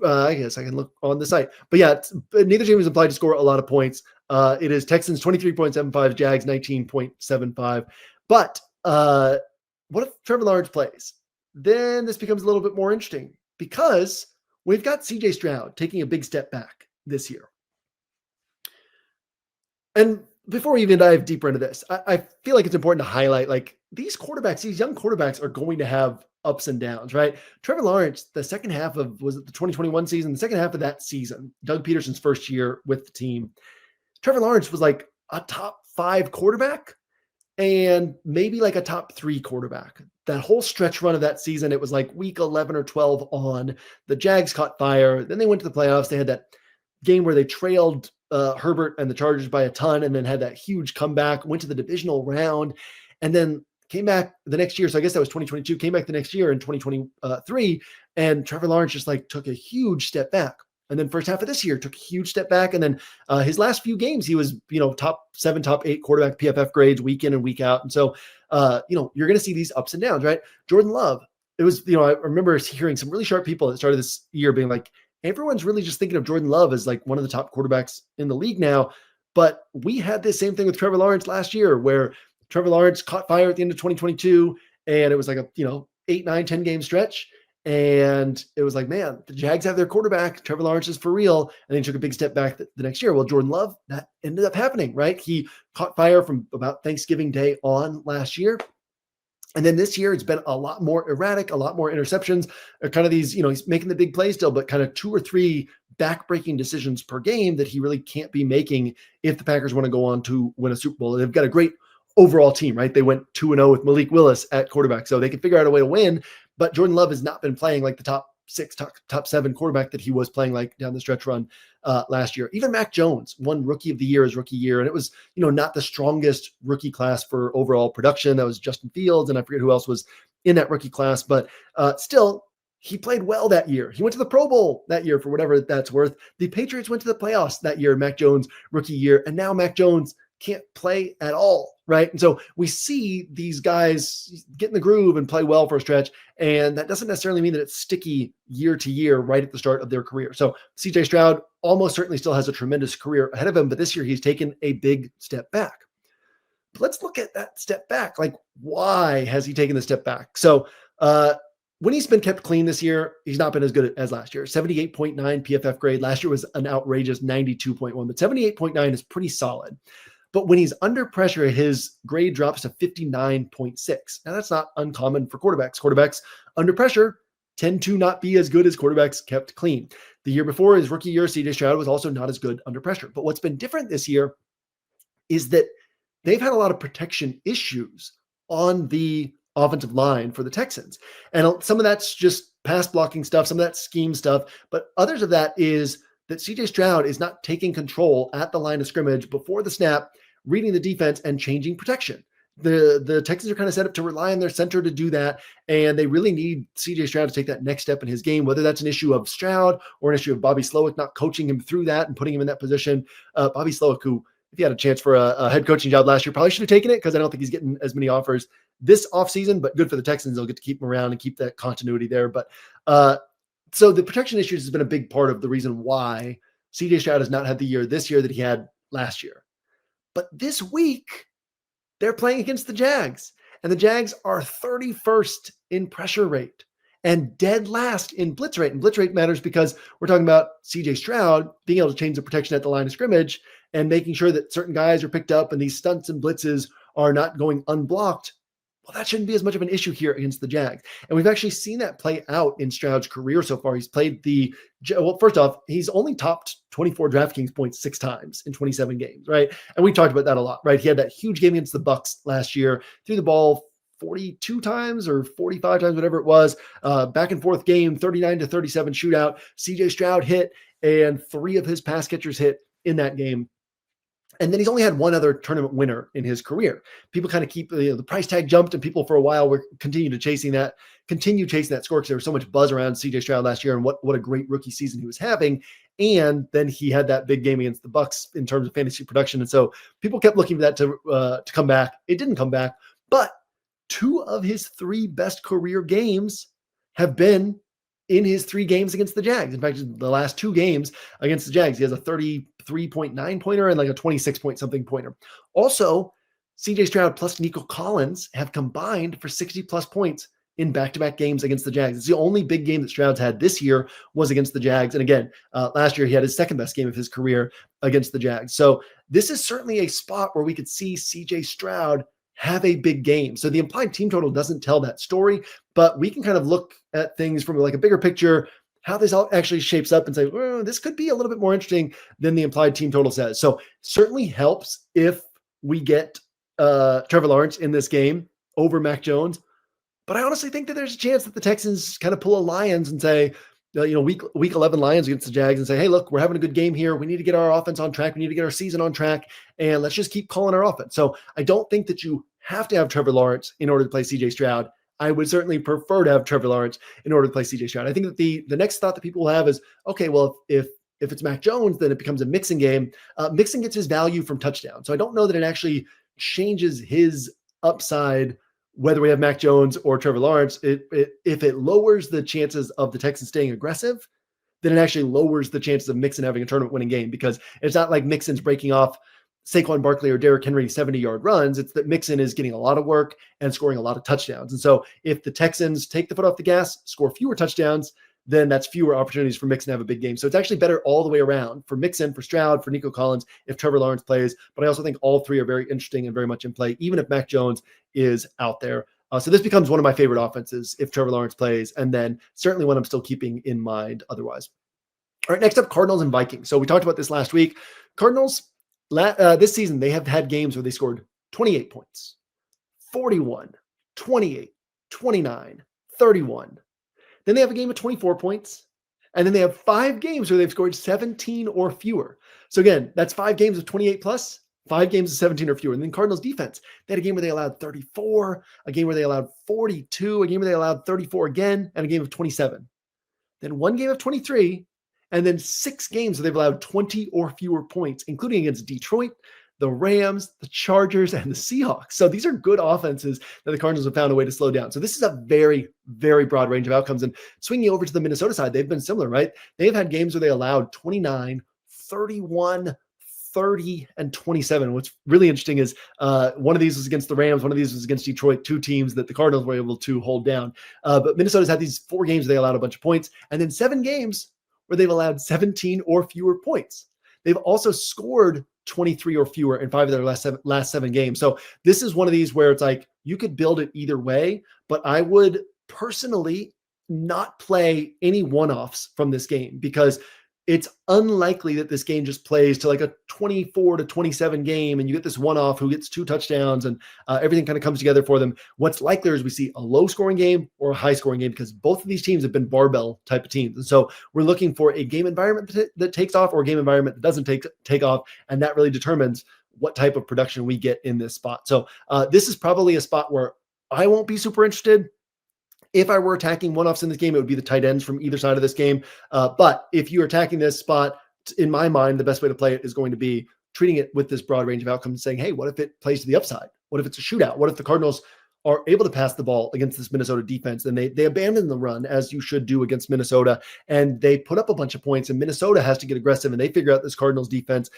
I guess I can look on the site. But yeah, neither team is implied to score a lot of points. It is Texans 23.75, Jags 19.75. But what if Trevor Lawrence plays? Then this becomes a little bit more interesting because we've got CJ Stroud taking a big step back this year. And before we even dive deeper into this, I feel like it's important to highlight, like, these quarterbacks, these young quarterbacks are going to have ups and downs, right? Trevor Lawrence, the second half of, was it the 2021 season? The second half of that season, Doug Peterson's first year with the team, Trevor Lawrence was like a top 5 quarterback and maybe like a top 3 quarterback. That whole stretch run of that season, it was like week 11 or 12 on. The Jags caught fire. Then they went to the playoffs. They had that game where they trailed Herbert and the Chargers by a ton and then had that huge comeback, went to the divisional round, and then came back the next year. So I guess that was 2022, came back the next year in 2023. And Trevor Lawrence just like took a huge step back. And then first half of this year took a huge step back. And then his last few games, he was, top 7, top 8 quarterback PFF grades week in and week out. And so, you're going to see these ups and downs, right? Jordan Love, it was, I remember hearing some really sharp people at the start of this year being like, everyone's really just thinking of Jordan Love as like one of the top quarterbacks in the league now. But we had this same thing with Trevor Lawrence last year, where Trevor Lawrence caught fire at the end of 2022, and it was like a 8, 9, 10 game stretch, and it was like, man, the Jags have their quarterback, Trevor Lawrence is for real, and then he took a big step back the next year. Well, Jordan Love, that ended up happening, right? He caught fire from about Thanksgiving Day on last year. And then this year, it's been a lot more erratic, a lot more interceptions, kind of these, he's making the big plays still, but kind of 2 or 3 back-breaking decisions per game that he really can't be making if the Packers want to go on to win a Super Bowl. They've got a great overall team, right? They went 2-0 with Malik Willis at quarterback, so they can figure out a way to win. But Jordan Love has not been playing like the top 6, top 7 quarterback that he was playing like down the stretch run last year. Even Mac Jones won Rookie of the Year his rookie year, and it was not the strongest rookie class for overall production. That was Justin Fields, and I forget who else was in that rookie class, but still, he played well that year. He went to the Pro Bowl that year for whatever that's worth. The Patriots went to the playoffs that year, Mac Jones rookie year, and now Mac Jones can't play at all, right? And so we see these guys get in the groove and play well for a stretch, and that doesn't necessarily mean that it's sticky year to year right at the start of their career. So CJ Stroud almost certainly still has a tremendous career ahead of him, but this year he's taken a big step back. But let's look at that step back. Like, why has he taken the step back? So when he's been kept clean this year, he's not been as good as last year. 78.9 PFF grade. Last year was an outrageous 92.1, but 78.9 is pretty solid. But when he's under pressure, his grade drops to 59.6. Now, that's not uncommon for quarterbacks. Quarterbacks under pressure tend to not be as good as quarterbacks kept clean. The year before, his rookie year, CJ Stroud was also not as good under pressure. But what's been different this year is that they've had a lot of protection issues on the offensive line for the Texans. And some of that's just pass blocking stuff, some of that's scheme stuff, but others of that is that CJ Stroud is not taking control at the line of scrimmage before the snap, reading the defense and changing protection. The Texans are kind of set up to rely on their center to do that, and they really need CJ Stroud to take that next step in his game, whether that's an issue of Stroud or an issue of Bobby Slowick not coaching him through that and putting him in that position. Bobby Slowick, who, if he had a chance for a head coaching job last year, probably should have taken it, because I don't think he's getting as many offers this offseason, but good for the Texans. They'll get to keep him around and keep that continuity there. But so the protection issues has been a big part of the reason why CJ Stroud has not had the year this year that he had last year. But this week, they're playing against the Jags, and the Jags are 31st in pressure rate and dead last in blitz rate. And blitz rate matters because we're talking about CJ Stroud being able to change the protection at the line of scrimmage and making sure that certain guys are picked up and these stunts and blitzes are not going unblocked. Well, that shouldn't be as much of an issue here against the Jags. And we've actually seen that play out in Stroud's career so far. He's played first off, he's only topped 24 DraftKings points 6 times in 27 games, right? And we talked about that a lot, right? He had that huge game against the Bucs last year, threw the ball 42 times or 45 times, whatever it was, back and forth game, 39-37 shootout. CJ Stroud hit, and 3 of his pass catchers hit in that game. And then he's only had one other tournament winner in his career. People kind of keep the price tag jumped, and people for a while were continue chasing that score because there was so much buzz around CJ Stroud last year and what a great rookie season he was having. And then he had that big game against the Bucs in terms of fantasy production, and so people kept looking for that to come back. It didn't come back, but 2 of his 3 best career games have been in his 3 games against the Jags. In fact, the last 2 games against the Jags, he has a 33.9 pointer and like a 26 point something pointer. Also, CJ Stroud plus Nico Collins have combined for 60 plus points in back-to-back games against the Jags. It's the only big game that Stroud's had this year was against the Jags. And again, last year he had his second best game of his career against the Jags. So this is certainly a spot where we could see CJ Stroud have a big game. So the implied team total doesn't tell that story, but we can kind of look at things from like a bigger picture, how this all actually shapes up and say, well, this could be a little bit more interesting than the implied team total says. So certainly helps if we get Trevor Lawrence in this game over Mac Jones. But I honestly think that there's a chance that the Texans kind of pull a Lions and say, week 11 Lions against the Jags and say, hey, look, we're having a good game here. We need to get our offense on track. We need to get our season on track. And let's just keep calling our offense. So I don't think that you have to have Trevor Lawrence in order to play CJ Stroud. I would certainly prefer to have Trevor Lawrence in order to play CJ Stroud. I think that the next thought that people will have is, okay, well, if it's Mac Jones, then it becomes a Mixon game. Mixon gets his value from touchdown. So I don't know that it actually changes his upside whether we have Mac Jones or Trevor Lawrence. If it lowers the chances of the Texans staying aggressive, then it actually lowers the chances of Mixon having a tournament winning game, because it's not like Mixon's breaking off Saquon Barkley or Derrick Henry 70-yard runs. It's that Mixon is getting a lot of work and scoring a lot of touchdowns. And so if the Texans take the foot off the gas, score fewer touchdowns, then that's fewer opportunities for Mixon to have a big game. So it's actually better all the way around for Mixon, for Stroud, for Nico Collins, if Trevor Lawrence plays. But I also think all 3 are very interesting and very much in play, even if Mac Jones is out there. So this becomes one of my favorite offenses if Trevor Lawrence plays, and then certainly one I'm still keeping in mind otherwise. All right, next up, Cardinals and Vikings. So we talked about this last week. Cardinals, this season, they have had games where they scored 28 points, 41, 28, 29, 31. Then they have a game of 24 points. And then they have 5 games where they've scored 17 or fewer. So again, that's 5 games of 28 plus, 5 games of 17 or fewer. And then Cardinals defense, they had a game where they allowed 34, a game where they allowed 42, a game where they allowed 34 again, and a game of 27. Then 1 game of 23, and then 6 games where they've allowed 20 or fewer points, including against Detroit, the Rams, the Chargers, and the Seahawks. So these are good offenses that the Cardinals have found a way to slow down. So this is a very, very broad range of outcomes. And swinging over to the Minnesota side, they've been similar, right? They've had games where they allowed 29, 31, 30, and 27. What's really interesting is one of these was against the Rams, one of these was against Detroit, 2 teams that the Cardinals were able to hold down. But Minnesota's had these 4 games where they allowed a bunch of points, and then 7 games where they've allowed 17 or fewer points. They've also scored 23 or fewer in 5 of their last 7 games. So this is one of these where it's like you could build it either way, but I would personally not play any one-offs from this game, because it's unlikely that this game just plays to like a 24-27 game and you get this one-off who gets 2 touchdowns and everything kind of comes together for them. What's likelier is we see a low-scoring game or a high-scoring game, because both of these teams have been barbell type of teams. And so we're looking for a game environment that takes off or a game environment that doesn't take off, and that really determines what type of production we get in this spot. So this is probably a spot where I won't be super interested. If I were attacking one-offs in this game, it would be the tight ends from either side of this game. But if you're attacking this spot, in my mind, the best way to play it is going to be treating it with this broad range of outcomes, saying, hey, what if it plays to the upside? What if it's a shootout? What if the Cardinals are able to pass the ball against this Minnesota defense, then they abandon the run, as you should do against Minnesota, and they put up a bunch of points, and Minnesota has to get aggressive, and they figure out this Cardinals defense.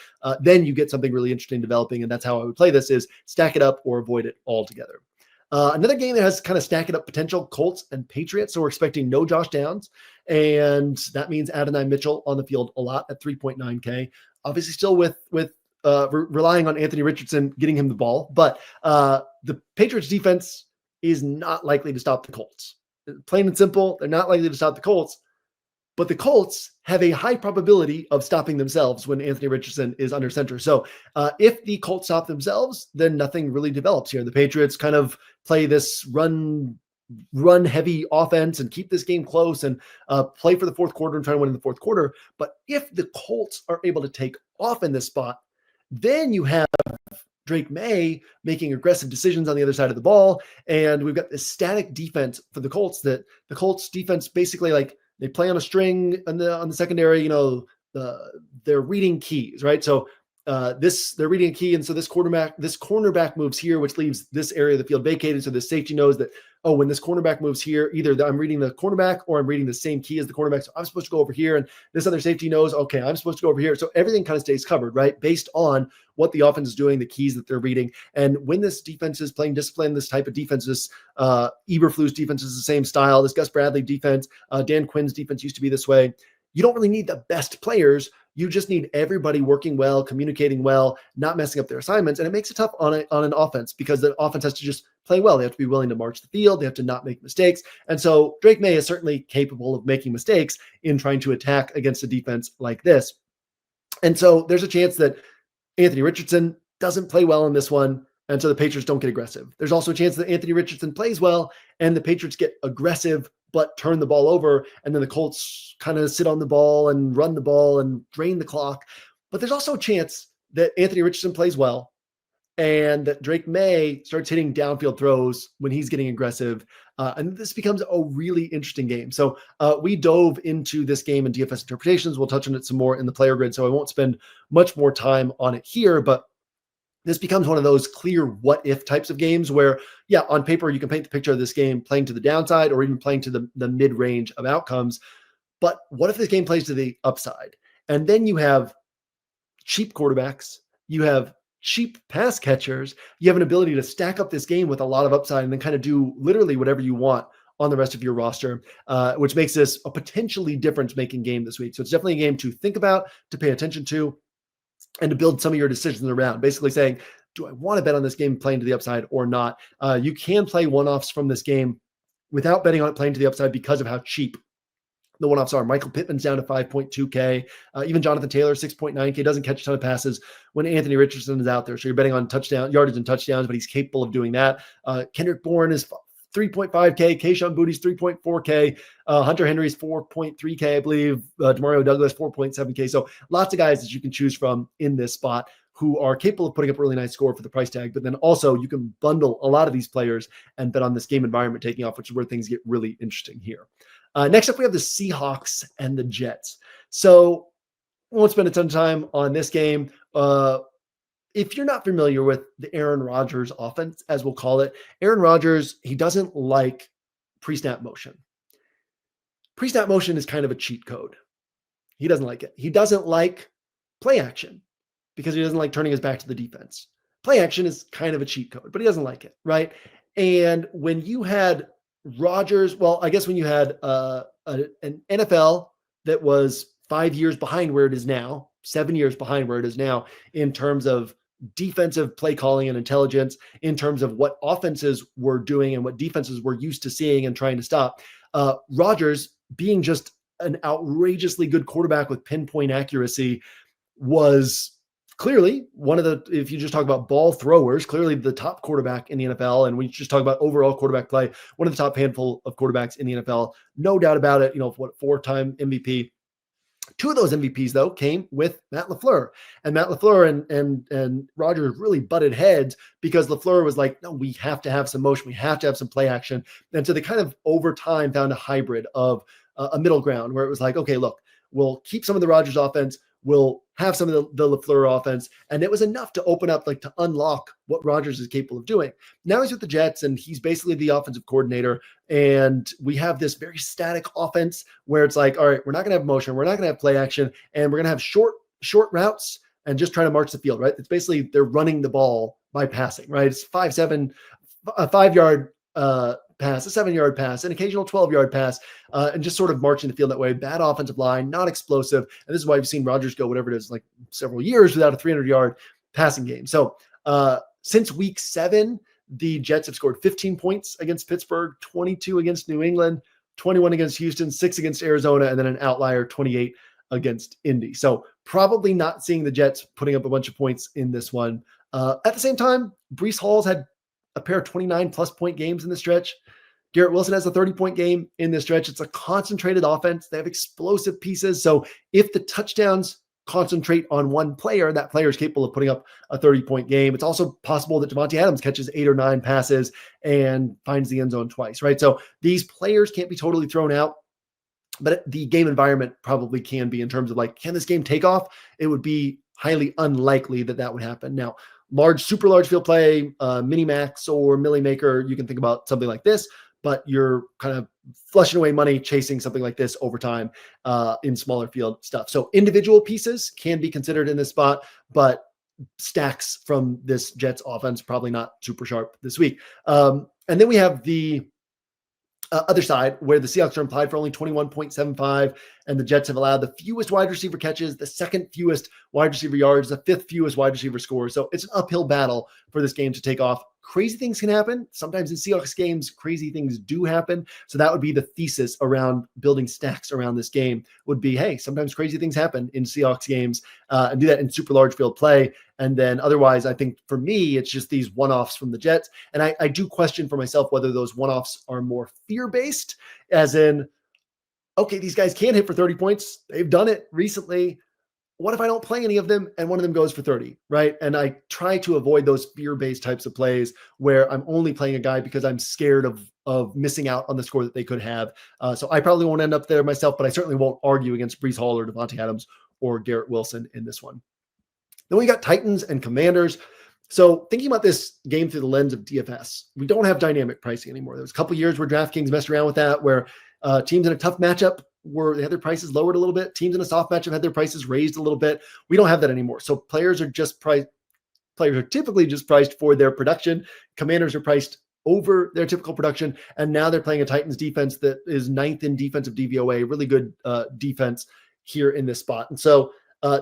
Then you get something really interesting developing, and that's how I would play this: is stack it up or avoid it altogether. Another game that has kind of stack it up potential: Colts and Patriots. So we're expecting no Josh Downs, and that means Adonai Mitchell on the field a lot at 3.9K. Obviously, still with relying on Anthony Richardson getting him the ball, but the Patriots defense is not likely to stop the Colts. Plain and simple, they're not likely to stop the Colts, but the Colts have a high probability of stopping themselves when Anthony Richardson is under center. So if the Colts stop themselves, then nothing really develops here. The Patriots kind of play this run heavy offense and keep this game close and play for the fourth quarter and try to win in the fourth quarter. But if the Colts are able to take off in this spot, then you have Drake May making aggressive decisions on the other side of the ball. And we've got this static defense for the Colts, that the Colts defense basically, like, they play on a string on the secondary, they're reading keys, right? So they're reading a key. And so this cornerback moves here, which leaves this area of the field vacated. So the safety knows that, oh, when this cornerback moves here, either I'm reading the cornerback or I'm reading the same key as the cornerback. So I'm supposed to go over here. And this other safety knows, okay, I'm supposed to go over here. So everything kind of stays covered, right? Based on what the offense is doing, the keys that they're reading. And when this defense is playing discipline, this type of defense, this Eberflus defense is the same style. This Gus Bradley defense, Dan Quinn's defense used to be this way. You don't really need the best players. You just need everybody working well, communicating well, not messing up their assignments. And it makes it tough on an offense, because the offense has to just play well. They have to be willing to march the field. They have to not make mistakes. And so Drake May is certainly capable of making mistakes in trying to attack against a defense like this. And so there's a chance that Anthony Richardson doesn't play well in this one, and so the Patriots don't get aggressive. There's also a chance that Anthony Richardson plays well and the Patriots get aggressive but turn the ball over, and then the Colts kind of sit on the ball and run the ball and drain the clock. But there's also a chance that Anthony Richardson plays well and that Drake May starts hitting downfield throws when he's getting aggressive. And this becomes a really interesting game. So we dove into this game in DFS interpretations. We'll touch on it some more in the player grid, so I won't spend much more time on it here, but this becomes one of those clear what if types of games where, yeah, on paper, you can paint the picture of this game playing to the downside or even playing to the mid-range of outcomes. But what if this game plays to the upside? And then you have cheap quarterbacks, you have cheap pass catchers, you have an ability to stack up this game with a lot of upside and then kind of do literally whatever you want on the rest of your roster, which makes this a potentially difference-making game this week. So it's definitely a game to think about, to pay attention to, and to build some of your decisions around, basically saying, do I want to bet on this game playing to the upside or not? You can play one-offs from this game without betting on it playing to the upside because of how cheap the one-offs are. Michael Pittman's down to 5.2K. Even Jonathan Taylor, 6.9K, doesn't catch a ton of passes when Anthony Richardson is out there. So you're betting on yardage and touchdowns, but he's capable of doing that. Kendrick Bourne is 3.5K. Kayshon Bouttie's 3.4K. Hunter Henry's 4.3K, I believe. Demario Douglas, 4.7K. So lots of guys that you can choose from in this spot who are capable of putting up a really nice score for the price tag. But then also you can bundle a lot of these players and bet on this game environment taking off, which is where things get really interesting here. Next up, we have the Seahawks and the Jets. So we won't spend a ton of time on this game. If you're not familiar with the Aaron Rodgers offense, as we'll call it, Aaron Rodgers, he doesn't like pre-snap motion. Pre-snap motion is kind of a cheat code. He doesn't like it. He doesn't like play action because he doesn't like turning his back to the defense. Play action is kind of a cheat code, but he doesn't like it, right? And when you had Rodgers, well, I guess when you had an NFL that was 5 years behind where it is now, 7 years behind where it is now in terms of defensive play calling and intelligence, in terms of what offenses were doing and what defenses were used to seeing and trying to stop. Rodgers, being just an outrageously good quarterback with pinpoint accuracy, was clearly one of the, if you just talk about ball throwers, clearly the top quarterback in the NFL. And when you just talk about overall quarterback play, one of the top handful of quarterbacks in the NFL, no doubt about it. Four-time MVP. Two of those MVPs, though, came with Matt LaFleur. And Matt LaFleur and Rodgers really butted heads because LaFleur was like, no, we have to have some motion. We have to have some play action. And so they kind of over time found a hybrid of a middle ground where it was like, okay, look, we'll keep some of the Rodgers offense. will have some of the LaFleur offense. And it was enough to open up, like to unlock what Rodgers is capable of doing. Now he's with the Jets and he's basically the offensive coordinator. And we have this very static offense where it's like, all right, we're not going to have motion. We're not going to have play action. And we're going to have short routes and just trying to march the field, right? It's basically they're running the ball by passing, right? It's 5-yard pass, a 7-yard pass, an occasional 12-yard pass, and just sort of marching the field that way. Bad offensive line, not explosive. And this is why we've seen Rodgers go whatever it is, like several years without a 300-yard passing game. So since week 7, the Jets have scored 15 points against Pittsburgh, 22 against New England, 21 against Houston, 6 against Arizona, and then an outlier 28 against Indy. So probably not seeing the Jets putting up a bunch of points in this one. At the same time, Breece Hall's had a pair of 29-plus point games in the stretch. Garrett Wilson has a 30-point game in this stretch. It's a concentrated offense. They have explosive pieces. So if the touchdowns concentrate on one player, that player is capable of putting up a 30-point game. It's also possible that Devontae Adams catches 8 or 9 passes and finds the end zone twice, right? So these players can't be totally thrown out. But the game environment probably can be in terms of like, can this game take off? It would be highly unlikely that would happen. Now, super large field play, mini max or milli maker, you can think about something like this, but you're kind of flushing away money chasing something like this over time in smaller field stuff. So individual pieces can be considered in this spot, but stacks from this Jets offense probably not super sharp this week. And then we have the other side where the Seahawks are implied for only 21.75 and the Jets have allowed the fewest wide receiver catches, the second fewest wide receiver yards, the 5th fewest wide receiver scores. So it's an uphill battle for this game to take off. Crazy things can happen. Sometimes in Seahawks games, crazy things do happen. So that would be the thesis around building stacks around this game would be, hey, sometimes crazy things happen in Seahawks games and do that in super large field play. And then otherwise, I think for me, it's just these one-offs from the Jets. And I do question for myself whether those one-offs are more fear-based, as in, okay, these guys can hit for 30 points. They've done it recently. What if I don't play any of them and one of them goes for 30, right? And I try to avoid those fear-based types of plays where I'm only playing a guy because I'm scared of missing out on the score that they could have. So I probably won't end up there myself, but I certainly won't argue against Breece Hall or Devontae Adams or Garrett Wilson in this one. Then we got Titans and Commanders. So thinking about this game through the lens of DFS, we don't have dynamic pricing anymore. There was a couple of years where DraftKings messed around with that, where teams in a tough matchup they had their prices lowered a little bit. Teams in a soft matchup had their prices raised a little bit. We don't have that anymore. So players are typically just priced for their production. Commanders are priced over their typical production. And now they're playing a Titans defense that is 9th in defensive DVOA, really good defense here in this spot. And so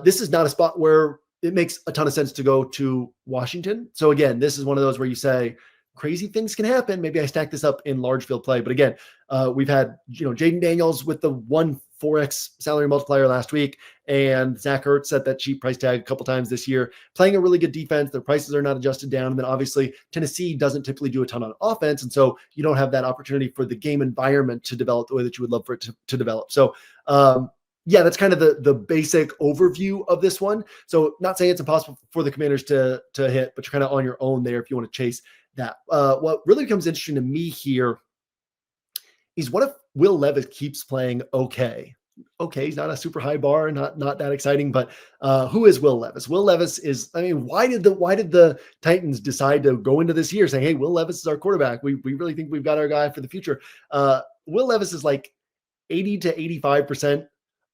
this is not a spot where it makes a ton of sense to go to Washington. So again, this is one of those where you say, crazy things can happen. Maybe I stack this up in large field play. But again, we've had, Jaden Daniels with the 4x salary multiplier last week, and Zach Ertz set that cheap price tag a couple times this year, playing a really good defense. Their prices are not adjusted down. And then obviously Tennessee doesn't typically do a ton on offense. And so you don't have that opportunity for the game environment to develop the way that you would love for it to develop. So, yeah, that's kind of the basic overview of this one. So not saying it's impossible for the Commanders to hit, but you're kind of on your own there if you want to chase that. What really becomes interesting to me here is what if Will Levis keeps playing okay? Okay, he's not a super high bar, not that exciting, but who is Will Levis? Will Levis is, why did the Titans decide to go into this year saying, hey, Will Levis is our quarterback. We really think we've got our guy for the future. Will Levis is like 80 to 85%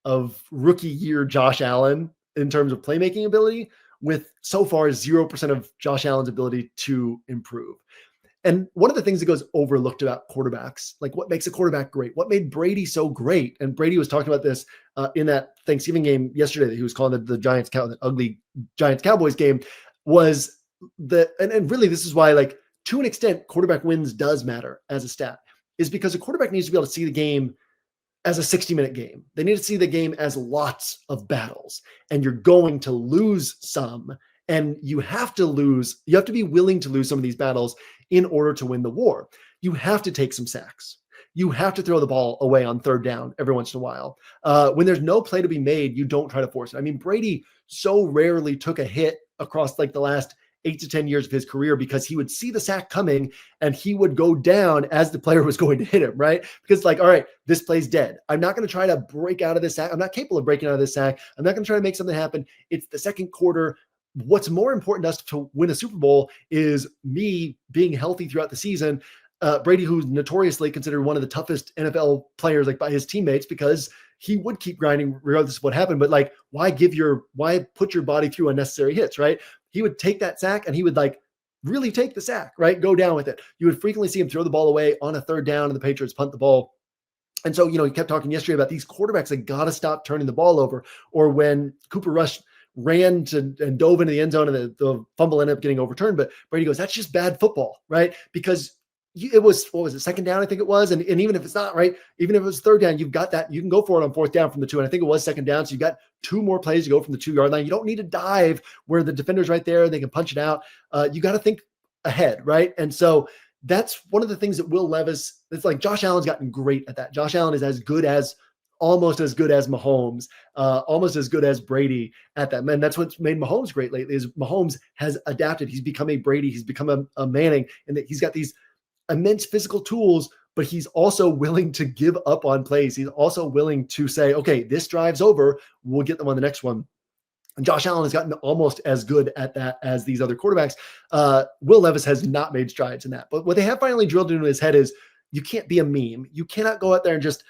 of rookie year Josh Allen in terms of playmaking ability, with so far 0% of Josh Allen's ability to improve. And one of the things that goes overlooked about quarterbacks, like what makes a quarterback great, what made Brady so great. And Brady was talking about this in that Thanksgiving game yesterday that he was calling the Giants, that ugly Giants Cowboys game, was and really this is why, like, to an extent, quarterback wins does matter as a stat, is because a quarterback needs to be able to see the game as a 60-minute game. They need to see the game as lots of battles, and you're going to lose some, and you have to be willing to lose some of these battles in order to win the war. You have to take some sacks. You have to throw the ball away on third down every once in a while. When there's no play to be made, you don't try to force it. Brady so rarely took a hit across like the last 8 to 10 years of his career, because he would see the sack coming and he would go down as the player was going to hit him, right? Because like, all right, this play's dead. I'm not going to try to break out of this sack. I'm not capable of breaking out of this sack. I'm not going to try to make something happen. It's the second quarter. What's more important to us to win a Super Bowl is me being healthy throughout the season. Brady, who's notoriously considered one of the toughest NFL players, like by his teammates, because he would keep grinding regardless of what happened. But like, why put your body through unnecessary hits, right? He would take that sack and he would like really take the sack, right? Go down with it. You would frequently see him throw the ball away on a third down and the Patriots punt the ball. And so, he kept talking yesterday about these quarterbacks that got to stop turning the ball over, or when Cooper Rush ran and dove into the end zone and the fumble ended up getting overturned. But Brady goes, that's just bad football, right? Because it was, what was it, second down, I think it was. And even if it's not, right, even if it was third down, you've got that. You can go for it on fourth down from the 2. And I think it was second down. So you've got 2 more plays to go from the 2-yard line. You don't need to dive where the defender's right there. They can punch it out. You got to think ahead, right? And so that's one of the things that Will Levis, it's like Josh Allen's gotten great at that. Josh Allen is almost as good as Mahomes, almost as good as Brady at that. And that's what's made Mahomes great lately, is Mahomes has adapted. He's become a Brady. He's become a Manning, and that he's got these immense physical tools, but he's also willing to give up on plays. He's also willing to say, okay, this drive's over. We'll get them on the next one. And Josh Allen has gotten almost as good at that as these other quarterbacks. Will Levis has not made strides in that. But what they have finally drilled into his head is you can't be a meme. You cannot go out there and just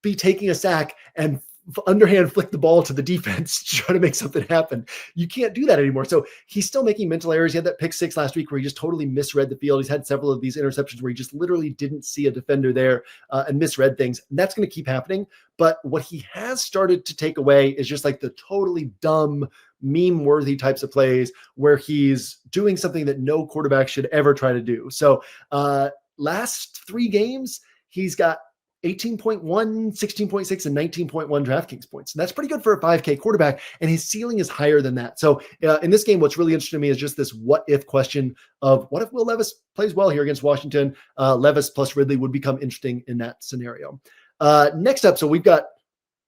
be taking a sack and underhand flick the ball to the defense to try to make something happen. You can't do that anymore. So he's still making mental errors. He had that pick 6 last week where he just totally misread the field. He's had several of these interceptions where he just literally didn't see a defender there and misread things. And that's going to keep happening. But what he has started to take away is just like the totally dumb, meme-worthy types of plays where he's doing something that no quarterback should ever try to do. So last 3 games, he's got 18.1, 16.6, and 19.1 DraftKings points. And that's pretty good for a 5K quarterback, and his ceiling is higher than that. So in this game, what's really interesting to me is just this what-if question of what if Will Levis plays well here against Washington? Levis plus Ridley would become interesting in that scenario. Next up, so we've got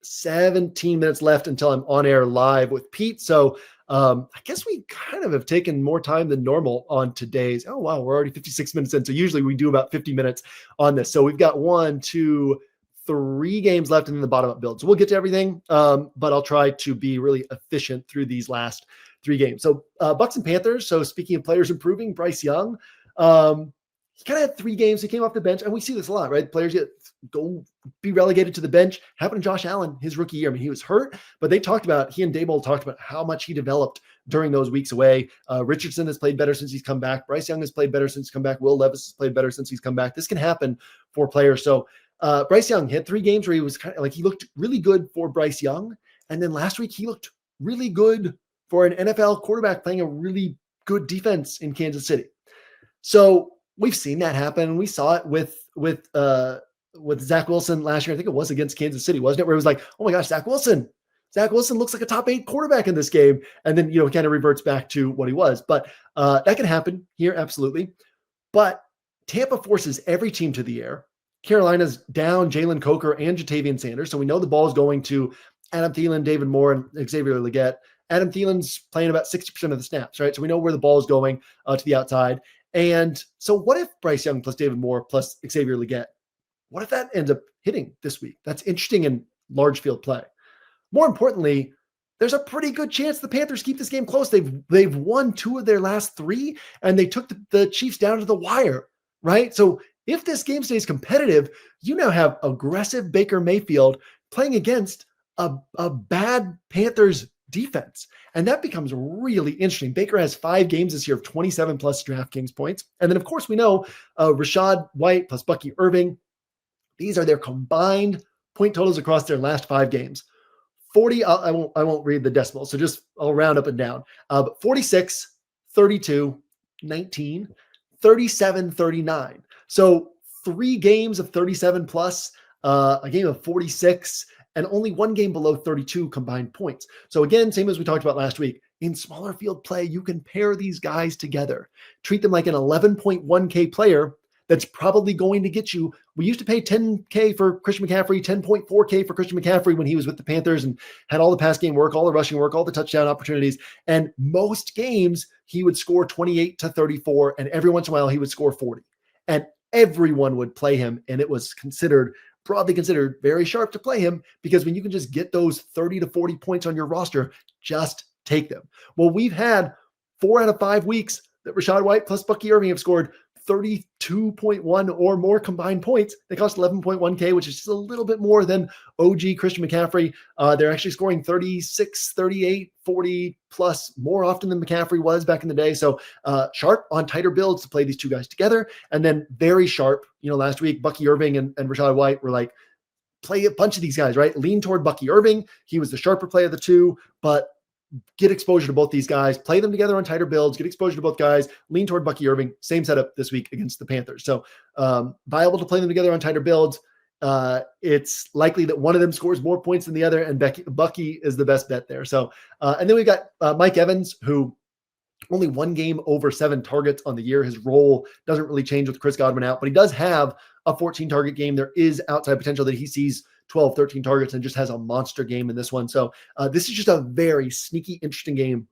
17 minutes left until I'm on air live with Pete. So I guess we kind of have taken more time than normal on today's. Oh, wow. We're already 56 minutes in. So usually we do about 50 minutes on this. So we've got 1, 2, 3 games left in the bottom up build. So we'll get to everything. But I'll try to be really efficient through these last 3 games. So Bucs and Panthers. So speaking of players improving, Bryce Young, he kind of had 3 games. He came off the bench, and we see this a lot, right? Players be relegated to the bench. Happened to Josh Allen his rookie year. I mean, he was hurt, but he and Daboll talked about how much he developed during those weeks away. Richardson has played better since he's come back. Bryce Young has played better since he's come back. Will Levis has played better since he's come back. This can happen for players. So Bryce Young had 3 games where he was kind of like, he looked really good for Bryce Young. And then last week he looked really good for an NFL quarterback playing a really good defense in Kansas City. So we've seen that happen. We saw it with Zach Wilson last year. I think it was against Kansas City, wasn't it? Where it was like, oh my gosh, Zach Wilson looks like a top 8 quarterback in this game. And then, he kind of reverts back to what he was. But that can happen here, absolutely. But Tampa forces every team to the air. Carolina's down Jalen Coker and Jatavian Sanders. So we know the ball is going to Adam Thielen, David Moore, and Xavier Legette. Adam Thielen's playing about 60% of the snaps, right? So we know where the ball is going to the outside. And so what if Bryce Young plus David Moore plus Xavier Legette, what if that ends up hitting this week? That's interesting in large field play. More importantly, there's a pretty good chance the Panthers keep this game close. They've won 2 of their last 3, and they took the Chiefs down to the wire, right? So if this game stays competitive, you now have aggressive Baker Mayfield playing against a bad Panthers defense. And that becomes really interesting. Baker has 5 games this year of 27 plus DraftKings points. And then, of course, we know Rachaad White plus Bucky Irving. These are their combined point totals across their last 5 games. 40, I won't read the decimals, so just I'll round up and down. 46, 32, 19, 37, 39. So 3 games of 37 plus, a game of 46, and only 1 game below 32 combined points. So again, same as we talked about last week, in smaller field play, you can pair these guys together. Treat them like an 11.1K player that's probably going to get you. We used to pay $10K for Christian McCaffrey, $10.4K for Christian McCaffrey when he was with the Panthers and had all the pass game work, all the rushing work, all the touchdown opportunities. And most games he would score 28 to 34, and every once in a while he would score 40. And everyone would play him, and it was broadly considered very sharp to play him, because when you can just get those 30 to 40 points on your roster, just take them. Well, we've had 4 out of 5 weeks that Rachaad White plus Bucky Irving have scored 32.1 or more combined points. They cost 11.1K, which is just a little bit more than OG Christian McCaffrey. They're actually scoring 36, 38, 40 plus more often than McCaffrey was back in the day. So sharp on tighter builds to play these two guys together. And then very sharp, last week, Bucky Irving and Rachaad White were like, play a bunch of these guys, right? Lean toward Bucky Irving. He was the sharper play of the two, but get exposure to both these guys, play them together on tighter builds, get exposure to both guys, lean toward Bucky Irving. Same setup this week against the Panthers. So viable to play them together on tighter builds. It's likely that one of them scores more points than the other, and Bucky is the best bet there. So, and then we've got Mike Evans, who only 1 game over 7 targets on the year. His role doesn't really change with Chris Godwin out, but he does have a 14 target game. There is outside potential that he sees 12, 13 targets and just has a monster game in this one. So this is just a very sneaky, interesting game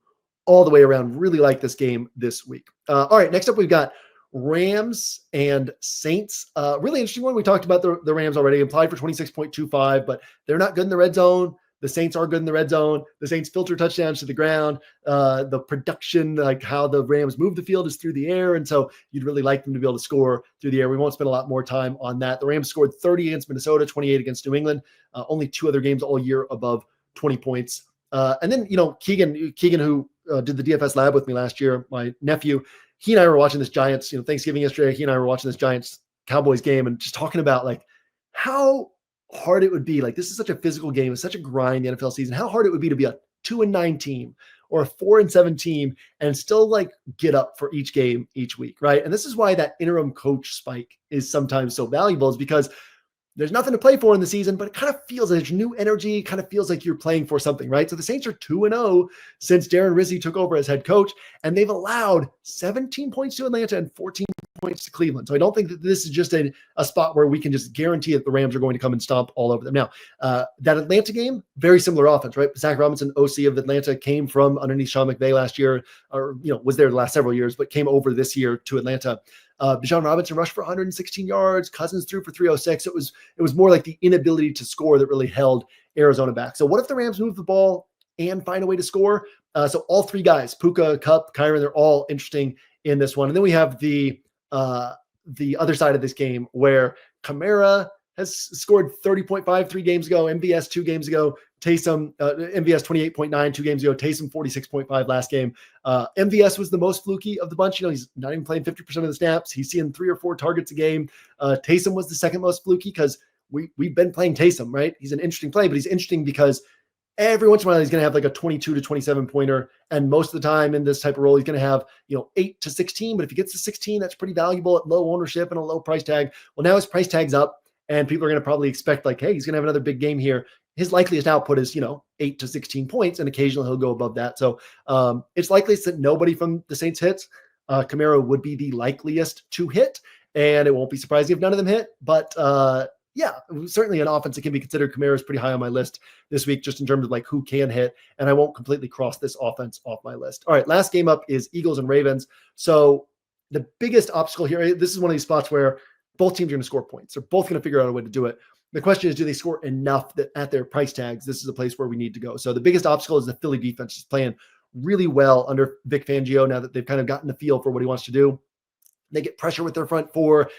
all the way around. Really like this game this week. All right, next up we've got Rams and Saints. Really interesting one. We talked about the Rams already, implied for 26.25, but they're not good in the red zone. The Saints are good in the red zone. The Saints filter touchdowns to the ground. The production, like how the Rams move the field, is through the air. And so you'd really like them to be able to score through the air. We won't spend a lot more time on that. The Rams scored 30 against Minnesota, 28 against New England. Only 2 other games all year above 20 points. And then, Keegan, who did the DFS lab with me last year, my nephew, he and I were watching this Giants, Thanksgiving yesterday. He and I were watching this Giants Cowboys game and just talking about like how hard it would be. Like, this is such a physical game. It's such a grind, the NFL season, how hard it would be to be a 2-9 team or a 4-7 team and still like get up for each game each week. Right. And this is why that interim coach spike is sometimes so valuable, is because there's nothing to play for in the season, but it kind of feels like there's new energy, kind of feels like you're playing for something, right? So the Saints are 2-0 since Darren Rizzi took over as head coach, and they've allowed 17 points to Atlanta and 14 points to Cleveland. So I don't think that this is just a spot where we can just guarantee that the Rams are going to come and stomp all over them. Now, that Atlanta game, very similar offense, right? Zach Robinson, OC of Atlanta, came from underneath Sean McVay last year, or was there the last several years, but came over this year to Atlanta. Bijan Robinson rushed for 116 yards. Cousins threw for 306. It was more like the inability to score that really held Arizona back. So what if the Rams move the ball and find a way to score? So all 3 guys, Puka, Kupp, Kyron, they're all interesting in this one. And then we have the other side of this game where Kamara has scored 30.5 3 games ago, MVS 2 games ago, Taysom, MVS 28.9 2 games ago, Taysom 46.5 last game. MVS was the most fluky of the bunch. He's not even playing 50% of the snaps. He's seeing 3 or 4 targets a game. Taysom was the second most fluky because we've been playing Taysom, right? He's an interesting play, but he's interesting because every once in a while he's going to have like a 22 to 27 pointer. And most of the time in this type of role, he's going to have, 8 to 16. But if he gets to 16, that's pretty valuable at low ownership and a low price tag. Well, now his price tag's up, and people are going to probably expect like, hey, he's going to have another big game here. His likeliest output is, 8 to 16 points, and occasionally he'll go above that. So it's likely that nobody from the Saints hits. Kamara would be the likeliest to hit, and it won't be surprising if none of them hit. But yeah, certainly an offense that can be considered. Kamara is pretty high on my list this week, just in terms of like who can hit, and I won't completely cross this offense off my list. All right, last game up is Eagles and Ravens. So the biggest obstacle here, this is one of these spots where both teams are going to score points. They're both going to figure out a way to do it. The question is, do they score enough that at their price tags, this is a place where we need to go? So the biggest obstacle is the Philly defense is playing really well under Vic Fangio now that they've kind of gotten the feel for what he wants to do. They get pressure with their front 4,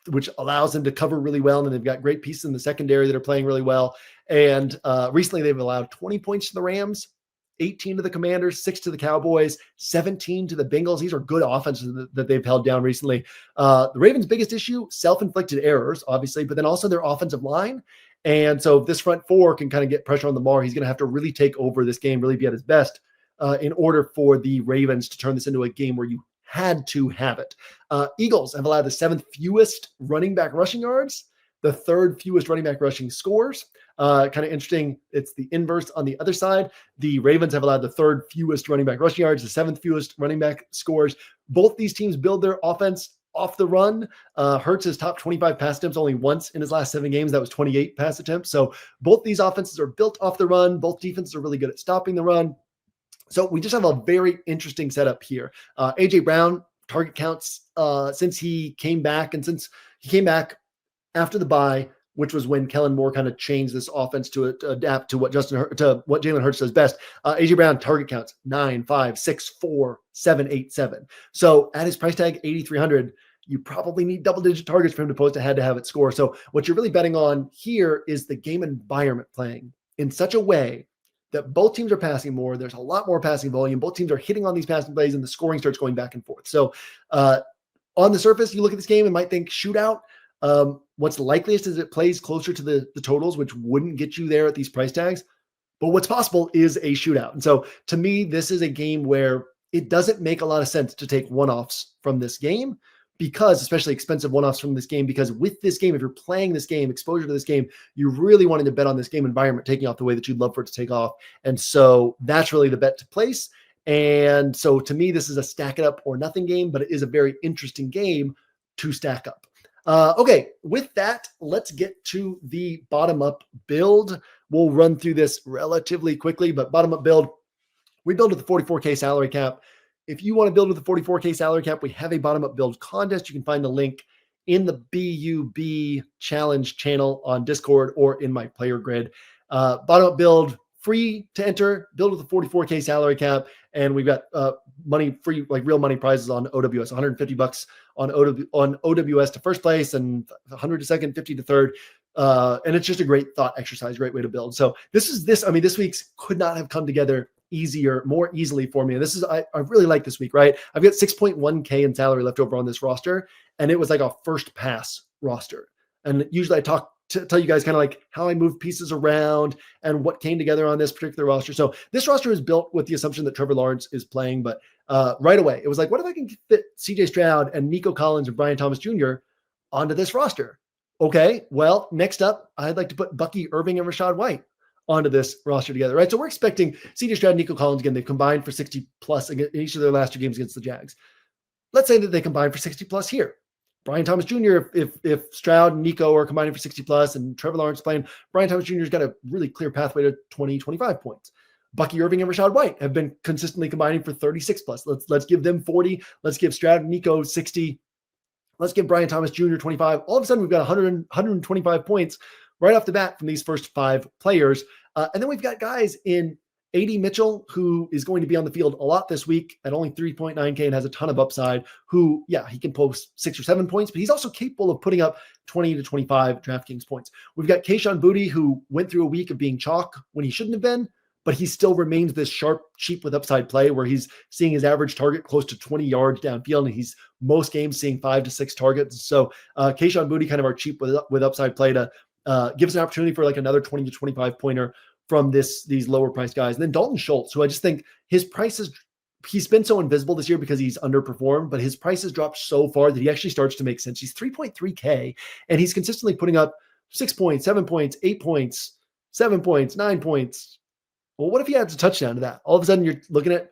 which allows them to cover really well. And they've got great pieces in the secondary that are playing really well. And recently they've allowed 20 points to the Rams, 18 to the Commanders, 6 to the Cowboys, 17 to the Bengals. These are good offenses that they've held down recently. The Ravens' biggest issue, self-inflicted errors, obviously, but then also their offensive line. And so if this front 4 can kind of get pressure on Lamar, he's going to have to really take over this game, really be at his best in order for the Ravens to turn this into a game where you had to have it. Eagles have allowed the 7th fewest running back rushing yards, the 3rd fewest running back rushing scores. Kind of interesting. It's the inverse on the other side. The Ravens have allowed the 3rd fewest running back rushing yards, the 7th fewest running back scores. Both these teams build their offense off the run. Hurts his top 25 pass attempts only once in his last 7 games. That was 28 pass attempts. So both these offenses are built off the run. Both defenses are really good at stopping the run. So we just have a very interesting setup here. A.J. Brown, target counts since he came back, and since he came back after the bye, which was when Kellen Moore kind of changed this offense to adapt to what Jalen Hurts does best. A.J. Brown target counts 9, 5, 6, 4, 7, 8, 7. So at his price tag, 8,300, you probably need double-digit targets for him to post a head-to-have it score. So what you're really betting on here is the game environment playing in such a way that both teams are passing more. There's a lot more passing volume. Both teams are hitting on these passing plays, and the scoring starts going back and forth. So on the surface, you look at this game and might think shootout. What's likeliest is it plays closer to the totals, which wouldn't get you there at these price tags. But what's possible is a shootout. And so to me, this is a game where it doesn't make a lot of sense to take one-offs from this game, because especially expensive one-offs from this game, because with this game, if you're playing this game, exposure to this game, you really wanted to bet on this game environment taking off the way that you'd love for it to take off. And so that's really the bet to place. And so to me, this is a stack it up or nothing game, but it is a very interesting game to stack up. Okay, with that, let's get to the bottom-up build. We'll run through this relatively quickly, but bottom-up build, we build with the 44K salary cap. If you want to build with the 44K salary cap, we have a bottom-up build contest. You can find the link in the BUB challenge channel on Discord or in my player grid. Bottom-up build, free to enter, build with the 44K salary cap, and we've got money free, like real money prizes on OWS, $150 on OWS to first place and 100 to second, 50 to third. And it's just a great thought exercise, great way to build. So this week's could not have come together more easily for me. And this is, I really like this week, right? I've got 6.1K in salary left over on this roster, and it was like a first pass roster. And usually I tell you guys kind of like how I move pieces around and what came together on this particular roster. So this roster is built with the assumption that Trevor Lawrence is playing, but right away, it was like, what if I can fit CJ Stroud and Nico Collins and Brian Thomas Jr. onto this roster? Okay, well, next up, I'd like to put Bucky Irving and Rachaad White onto this roster together, right? So we're expecting CJ Stroud and Nico Collins, again, they've combined for 60 plus in each of their last 2 games against the Jags. Let's say that they combine for 60 plus here. Brian Thomas Jr., if Stroud and Nico are combining for 60 plus and Trevor Lawrence playing, Brian Thomas Jr. has got a really clear pathway to 20, 25 points. Bucky Irving and Rachaad White have been consistently combining for 36 plus. Let's give them 40. Let's give Stroud and Nico 60. Let's give Brian Thomas Jr. 25. All of a sudden, we've got 125 points right off the bat from these first 5 players. And then we've got guys in A.D. Mitchell, who is going to be on the field a lot this week at only 3.9K and has a ton of upside, who, yeah, he can post 6 or 7 points, but he's also capable of putting up 20 to 25 DraftKings points. We've got Kayshon Boutte, who went through a week of being chalk when he shouldn't have been, but he still remains this sharp, cheap with upside play where he's seeing his average target close to 20 yards downfield, and he's most games seeing 5 to 6 targets. So Kayshon Boutte, kind of our cheap with upside play to give us an opportunity for like another 20 to 25 pointer from these lower price guys. And then Dalton Schultz, who I just think his price he's been so invisible this year because he's underperformed, but his price has dropped so far that he actually starts to make sense. He's 3.3K and he's consistently putting up 6 points, 7 points, 8 points, 7 points, 9 points. Well, what if he adds a touchdown to that? All of a sudden you're looking at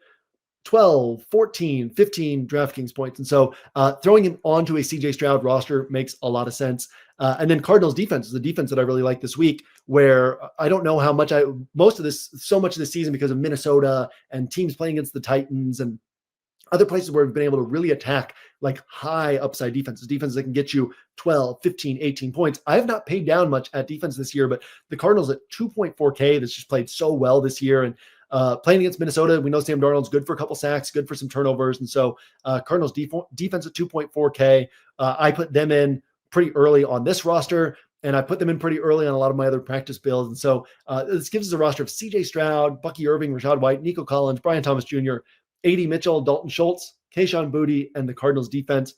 12, 14, 15 DraftKings points. And so throwing him onto a CJ Stroud roster makes a lot of sense. And then Cardinals defense is the defense that I really like this week, where I don't know how much so much of the season because of Minnesota and teams playing against the Titans and other places where we've been able to really attack like high upside defenses that can get you 12, 15, 18 points. I have not paid down much at defense this year, but the Cardinals at 2.4K that's just played so well this year. And playing against Minnesota, we know Sam Darnold's good for a couple sacks, good for some turnovers. And so Cardinals defense at 2.4K, I put them in pretty early on this roster, and I put them in pretty early on a lot of my other practice builds. And so this gives us a roster of CJ Stroud, Bucky Irving, Rachaad White, Nico Collins, Brian Thomas Jr., A.D. Mitchell, Dalton Schultz, Kayshon Boutte, and the Cardinals defense.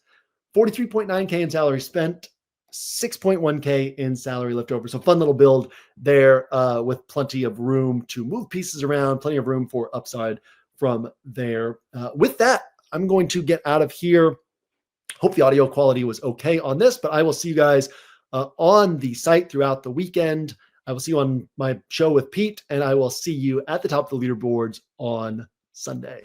43.9K in salary spent, 6.1K in salary left over. So fun little build there with plenty of room to move pieces around, plenty of room for upside from there. With that, I'm going to get out of here. Hope the audio quality was okay on this, but I will see you guys on the site throughout the weekend. I will see you on my show with Pete, and I will see you at the top of the leaderboards on Sunday.